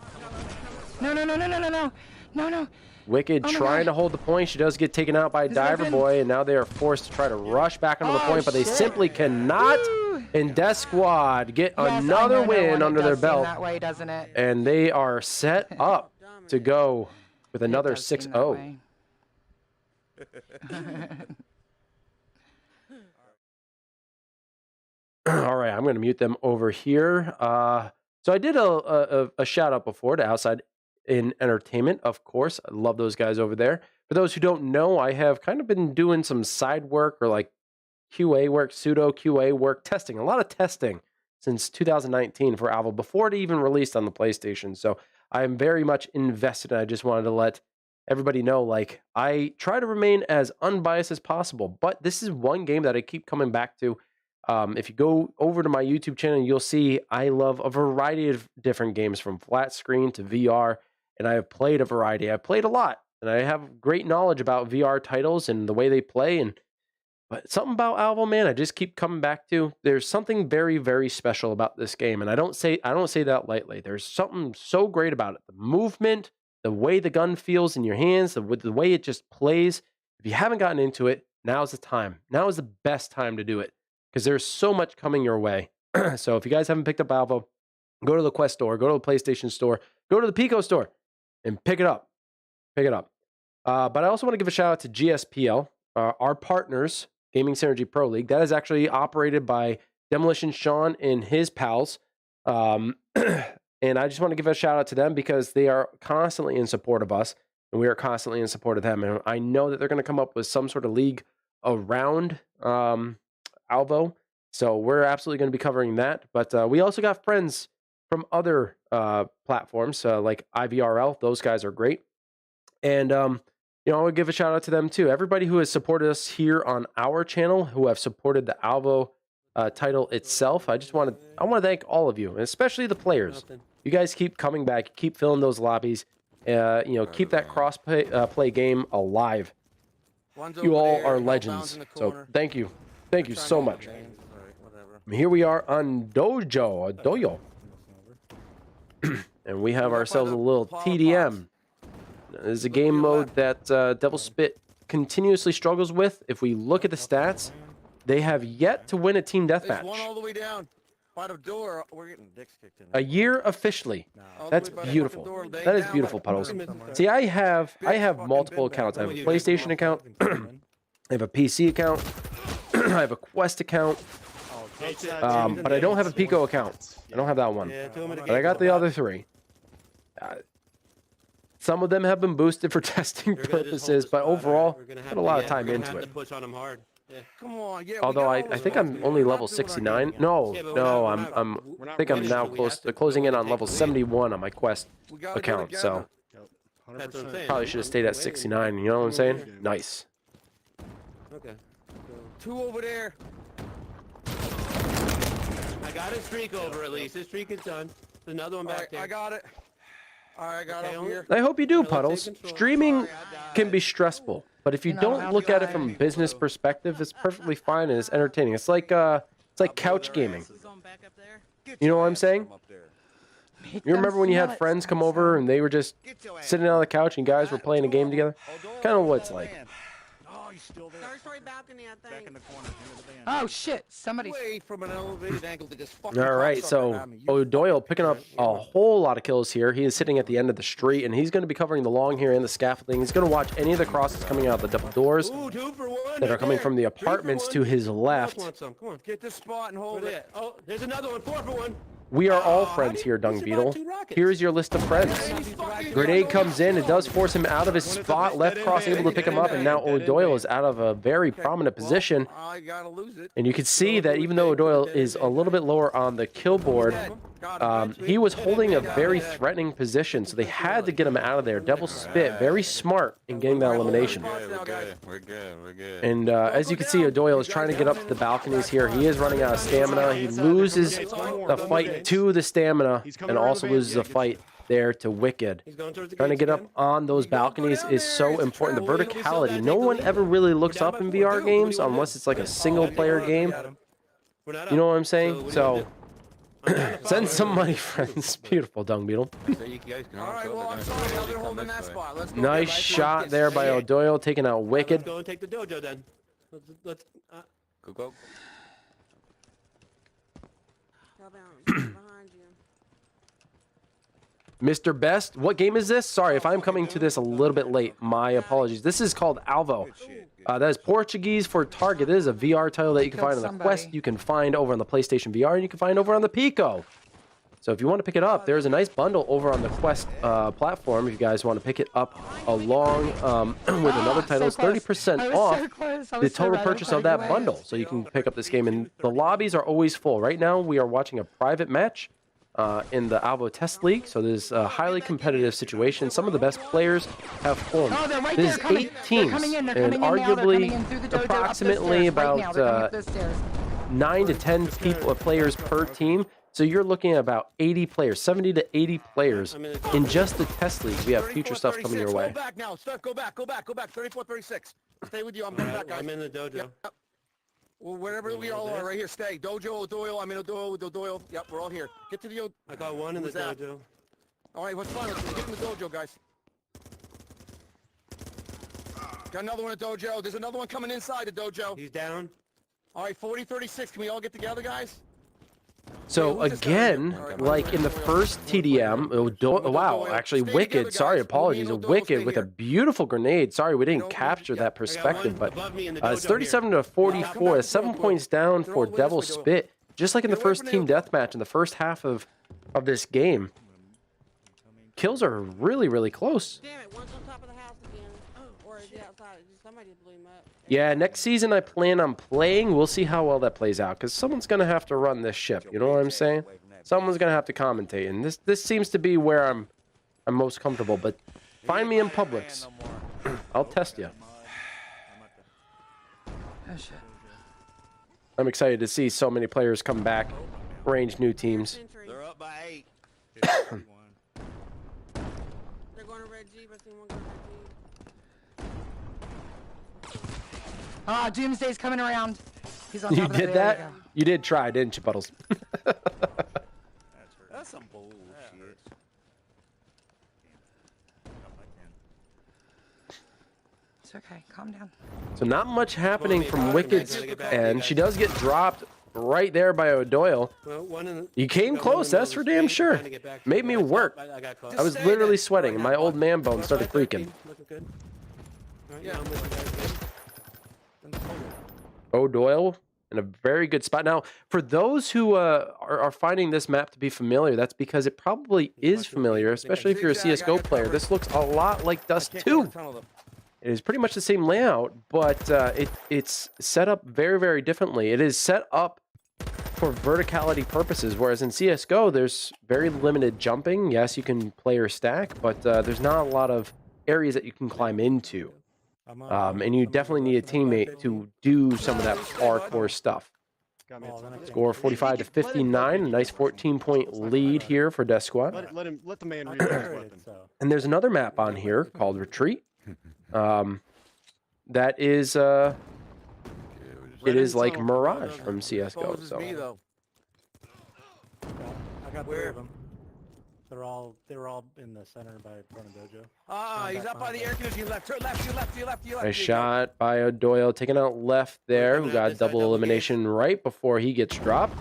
No. Wicked Oh my trying God. to hold the point. She does get taken out by He's Diver limping. Boy, and now they are forced to try to rush back onto the Oh, point, but they shit. simply cannot. Woo. And Death Squad get Yes, I another know, no win one, it under their does seem belt, that way, doesn't it? and they are set up to go with another It does seem that 6-0. way. All right, I'm going to mute them over here. So I did a shout out before to Outside in Entertainment, of course. I love those guys over there. For those who don't know, I have kind of been doing some side work or like QA work, pseudo QA work, testing, a lot of testing since 2019 for Alvo before it even released on the PlayStation. So I am very much invested, and I just wanted to let everybody know, like, I try to remain as unbiased as possible, but this is one game that I keep coming back to. If you go over to my YouTube channel, you'll see I love a variety of different games from flat screen to VR, and I have played a variety. I've played a lot, and I have great knowledge about VR titles and the way they play. But something about Alvo, man, I just keep coming back to. There's something very, very special about this game, and I don't say that lightly. There's something so great about it. The movement, the way the gun feels in your hands, the way it just plays. If you haven't gotten into it, now's the time. Now is the best time to do it, because there's so much coming your way. So if you guys haven't picked up Alvo, go to the Quest store, go to the PlayStation store, go to the Pico store, and pick it up. Pick it up. But I also want to give a shout out to GSPL, our partners, Gaming Synergy Pro League. That is actually operated by Demolition Sean and his pals. And I just want to give a shout out to them because they are constantly in support of us, and we are constantly in support of them. And I know that they're going to come up with some sort of league around Alvo. So we're absolutely going to be covering that. But we also got friends from other platforms like IVRL. Those guys are great. And, I would give a shout out to them too. Everybody who has supported us here on our channel, who have supported the Alvo title itself. I want to thank all of you, and especially the players. You guys keep coming back, keep filling those lobbies, keep that cross play game alive. You all are legends. So thank you. Thank you so much. Here we are on Dojo. And we have ourselves a little TDM. This is a game mode that Devil Spit continuously struggles with. If we look at the stats, they have yet to win a team deathmatch. One all the way down by the door. We're getting dicks kicked in. A year officially. That's beautiful. That is beautiful, Puddles. See, I have multiple accounts. I have a PlayStation account. I have a PC account. I have a Quest account. But I don't have a Pico account. I don't have that one. But I got the other three. Some of them have been boosted for testing purposes, but overall, put a lot of time into it. Come on, yeah. Although I think I'm only level 69. No, I think I'm now closing in on level 71 on my Quest account. So probably should have stayed at 69. You know what I'm saying? Nice. Okay. Two over there. I got his streak over at least. His streak is done. There's another one back there. I got it. All right, I got it here. I hope you do, Puddles. Streaming can be stressful, but if you don't look at it from a business perspective, it's perfectly fine and it's entertaining. It's like couch gaming. You know what I'm saying? You remember when you had friends come over and they were just sitting on the couch and you guys were playing a game together? Kind of what it's like. He's still there. Third story balcony, I think. Back in the corner near the band. Oh shit! Somebody. Way from an elevated angle to just fucking. All right, so O'Doyle picking up a whole lot of kills here. He is sitting at the end of the street, and he's going to be covering the long here and the scaffolding. He's going to watch any of the crosses coming out the double doors that are coming from the apartments to his left. Come on, get this spot and hold it. Oh, there's another one. 4 for 1. We are all friends here, Dung Beetle. Here's your list of friends. Grenade comes in. It does force him out of his spot. Left cross able to pick him up, and now O'Doyle is out of a very prominent position. And you can see that even though O'Doyle is a little bit lower on the kill board, he was holding a very threatening position, so they had to get him out of there. Devil Spit, very smart in getting that elimination. We're good. And as you can see, O'Doyle is trying to get up to the balconies here. He is running out of stamina. He loses the fight to the stamina and also loses a fight there to Wicked. Trying to get up on those balconies is so important. The verticality. No one ever really looks up in VR games unless it's like a single player game. You know what I'm saying? So Send some money, friends. Beautiful, Dung Beetle. So you guys can All all right, go, well, they're I'm gonna sorry. go I've been come holding this that way. spot. Let's go. Nice guys. shot there by O'Doyle, taking out Wicked. Let's go and take the dojo then. Let's Go. Tell them behind you. Mr. Best, what game is this? Sorry if I'm coming to this a little bit late. My apologies. This is called Alvo. That is Portuguese for Target. It is a VR title that you can find on the Quest, you can find over on the PlayStation VR, and you can find over on the Pico. So if you want to pick it up, there's a nice bundle over on the Quest platform. If you guys want to pick it up along with another title, it's 30% off the total purchase of that bundle. So you can pick up this game, and the lobbies are always full. Right now, we are watching a private match in the Alvo Test League, so this is a highly competitive situation. Some of the best players have formed. Oh, they're right There's there, 8 teams, and arguably approximately about 9 to 10 players per team. So you're looking at about 80 players, 70 to 80 players in just the test league. We have future stuff coming your way. Go back now. Go back. 34-36. Stay with you. I'm going back, guys. I'm in the dojo. Yep. Well, wherever we all are, right here. Stay. Dojo, O'Doyle. I'm in O'Doyle. Yep, we're all here. Get to the. I got one in the Who's that? dojo. All right, what's fine? Let's get in the dojo, guys. Got another one at dojo. There's another one coming inside the dojo. He's down. All right, 40-36. Can we all get together, guys? So again, like in the first TDM, wow, actually Wicked, sorry, apologies, Wicked with a beautiful grenade. Sorry, we didn't capture that perspective, but it's 37 to 44, 7 points down for Devil Spit, just like in the first team deathmatch in the first half of this game. Kills are really, really close. Damn it, one's on top of the house again. Or is he outside? Somebody just blew him up. Yeah, next season I plan on playing. We'll see how well that plays out, because someone's going to have to run this ship. You know what I'm saying? Someone's going to have to commentate, and this seems to be where I'm most comfortable. But find me in Publix. I'll test you. Oh, shit. I'm excited to see so many players come back, range new teams. They're up by 8. They're going to Red Jeep. I seen one go to Red Jeep. Ah, Doomsday's coming around. He's on You top of did the that? You did try, didn't you, Puddles? That's some bullshit. It's okay. Calm down. So not much happening from Wicked's end. She does get dropped right there by O'Doyle. Well, You came close, that's for damn sure. Made me work. I was literally sweating, and my old man bone started creaking. O'Doyle in a very good spot. Now, for those who are finding this map to be familiar, that's because it probably is familiar, especially if you're a CSGO player. This looks a lot like Dust 2. It is pretty much the same layout, but it's set up very, very differently. It is set up for verticality purposes, whereas in CSGO, there's very limited jumping. Yes, you can play or stack, but there's not a lot of areas that you can climb into. And you definitely need a teammate to do some of that parkour stuff. Score 45 to 59, a nice 14-point lead here for DeathSquad. Let the man read his weapon. And there's another map on here called Retreat. That is it is like Mirage from CSGO. So I got 3 of them. They were all in the center by front of dojo. Ah, he's up by the air conditioning. Left. Nice shot by O'Doyle, taking out left there, who got double elimination right before he gets dropped.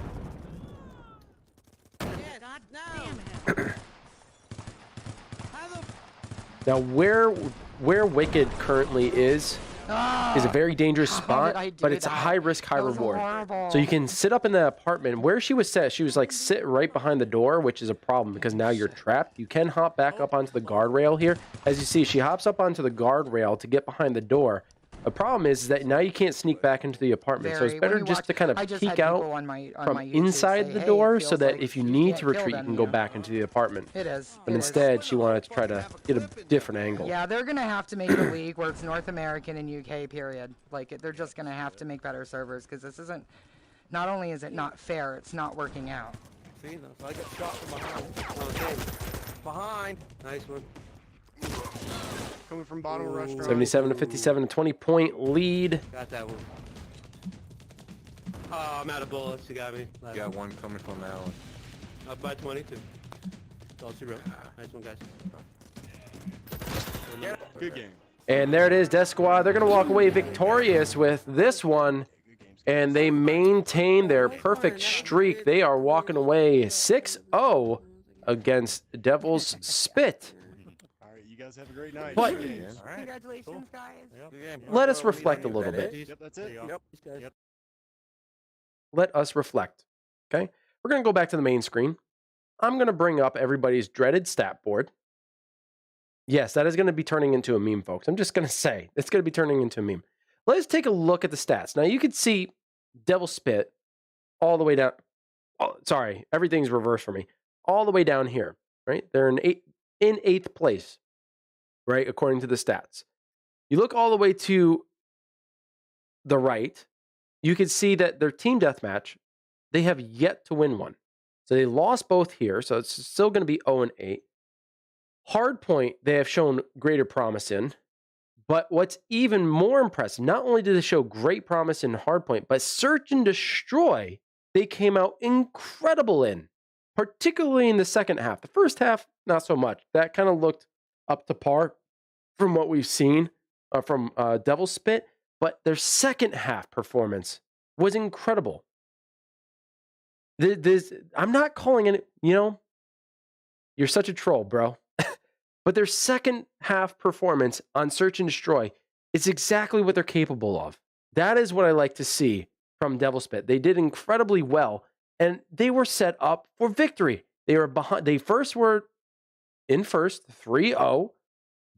Now, where Wicked currently is a very dangerous spot, but it's a high risk, high reward. So you can sit up in the apartment. Where she was set, she was like sit right behind the door, which is a problem because now you're trapped. You can hop back up onto the guardrail here. As you see, she hops up onto the guardrail to get behind the door. The problem is that now you can't sneak back into the apartment, so it's better just to kind of peek out from inside the door so that if you need to retreat, you can go back into the apartment. It is. But instead, she wanted to try to get a different angle. Yeah, they're going to have to make a league where it's North American and UK, period. Like, they're just going to have to make better servers because this isn't, not only is it not fair, it's not working out. See, so I got shot from behind. Okay. Behind. Nice one. Coming from bottom of restaurant. 77 to 57, a 20-point lead. Got that one. Oh, I'm out of bullets. You got me. You got one coming from Alan. Up by 22. All 0. Nice one, guys. Good game. And there it is, Death Squad. They're going to walk away victorious with this one. And they maintain their perfect streak. They are walking away 6-0 against Devil's Spit. All right, you guys have a great night. But- Good games. All right. Congratulations, guys. Good game. Let us reflect a little bit. Yep, that's it. Yep. Let us reflect. Okay? We're going to go back to the main screen. I'm going to bring up everybody's dreaded stat board. Yes, that is going to be turning into a meme, folks. I'm just going to say, it's going to be turning into a meme. Let's take a look at the stats. Now, you can see Devil Spit all the way down. Oh, sorry, everything's reversed for me. All the way down here, right? They're in eighth place, right? According to the stats. You look all the way to the right, you can see that their team deathmatch, they have yet to win one. So they lost both here, so it's still going to be 0-8. Hardpoint, they have shown greater promise in. But what's even more impressive, not only did they show great promise in Hardpoint, but Search and Destroy, they came out incredible in, particularly in the second half. The first half, not so much. That kind of looked up to par from what we've seen from Devil Spit, but their second half performance was incredible. I'm not calling it, you're such a troll, bro. But their second half performance on Search and Destroy is exactly what they're capable of. That is what I like to see from Devil Spit. They did incredibly well, and they were set up for victory. They were behind. They first were in first, 3-0.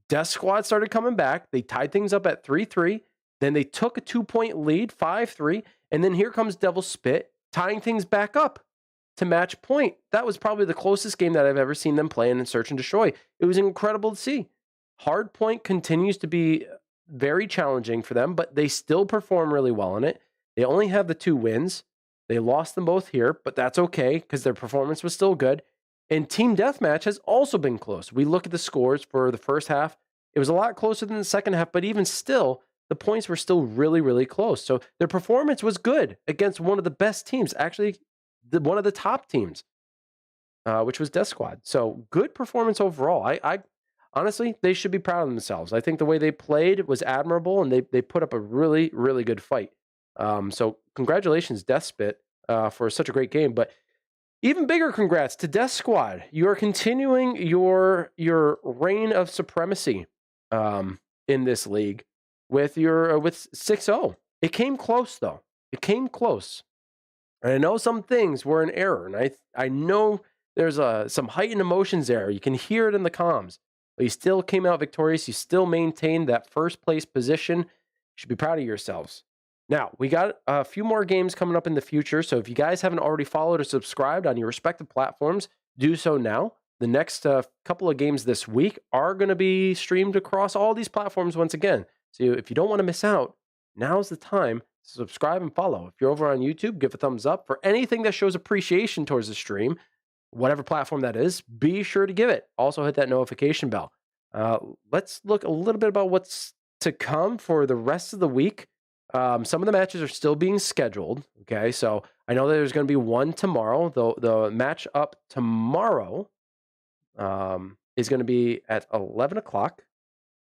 Death Squad started coming back. They tied things up at 3-3. Then they took a 2-point lead, 5-3. And then here comes Devil Spit, tying things back up to match point. That was probably the closest game that I've ever seen them play in Search and Destroy. It was incredible to see. Hardpoint continues to be very challenging for them, but they still perform really well in it. They only have the 2 wins. They lost them both here, but that's okay because their performance was still good. And Team Deathmatch has also been close. We look at the scores for the first half. It was a lot closer than the second half, but even still, the points were still really, really close. So their performance was good against one of the best teams. Actually, one of the top teams, which was Death Squad. So good performance overall. I honestly, they should be proud of themselves. I think the way they played was admirable, and they put up a really, really good fight. So congratulations, Death Spit, for such a great game. But even bigger congrats to Death Squad. You are continuing your reign of supremacy in this league with 6-0. It came close though. It came close. And I know some things were in error, and I know there's some heightened emotions there. You can hear it in the comms, but you still came out victorious. You still maintained that first place position. You should be proud of yourselves. Now, we got a few more games coming up in the future, so if you guys haven't already followed or subscribed on your respective platforms, do so now. The next couple of games this week are going to be streamed across all these platforms once again. So if you don't want to miss out, now's the time. Subscribe and follow. If you're over on YouTube, give a thumbs up. For anything that shows appreciation towards the stream, whatever platform that is, be sure to give it. Also hit that notification bell. Let's look a little bit about what's to come for the rest of the week. Some of the matches are still being scheduled. Okay, so I know that there's going to be one tomorrow. The match up tomorrow is going to be at 11 o'clock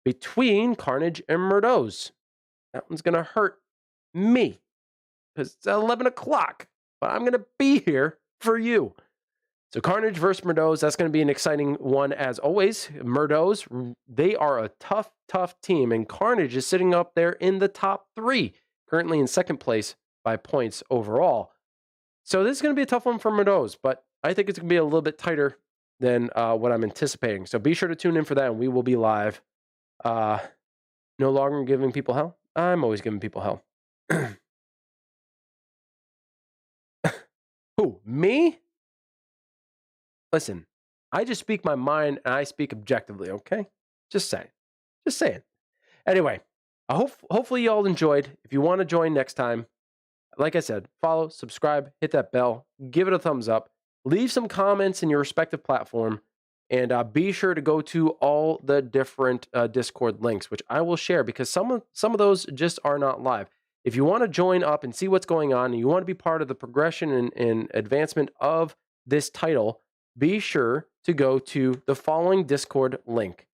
between Carnage and Murdos. That one's going to hurt me because it's 11 o'clock, but I'm going to be here for you. So Carnage versus Murdos, that's going to be an exciting one as always. Murdos, they are a tough team, and Carnage is sitting up there in the top 3, currently in second place by points overall. So this is going to be a tough one for Murdos, but I think it's going to be a little bit tighter than what I'm anticipating. So be sure to tune in for that, and we will be live. No longer giving people hell. I'm always giving people hell. Who? Me? Listen, I just speak my mind and I speak objectively, okay? Just saying. Just saying. Anyway, hopefully you all enjoyed. If you want to join next time, like I said, follow, subscribe, hit that bell, give it a thumbs up, leave some comments in your respective platform, and be sure to go to all the different Discord links, which I will share because some of those just are not live. If you want to join up and see what's going on, and you want to be part of the progression and advancement of this title, be sure to go to the following Discord link.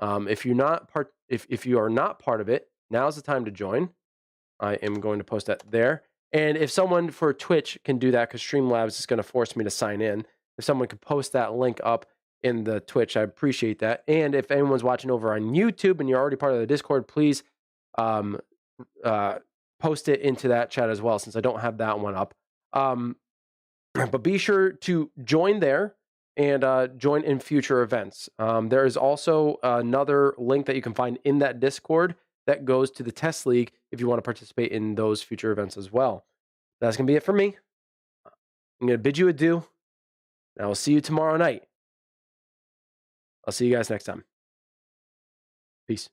If you are not part of it, now's the time to join. I am going to post that there. And if someone for Twitch can do that, because Streamlabs is going to force me to sign in, if someone could post that link up in the Twitch, I appreciate that. And if anyone's watching over on YouTube and you're already part of the Discord, please post it into that chat as well, since I don't have that one up. But be sure to join there and join in future events. There is also another link that you can find in that Discord that goes to the test league if you want to participate in those future events as well. That's going to be it for me. I'm going to bid you adieu, and I will see you tomorrow night. I'll see you guys next time. Peace.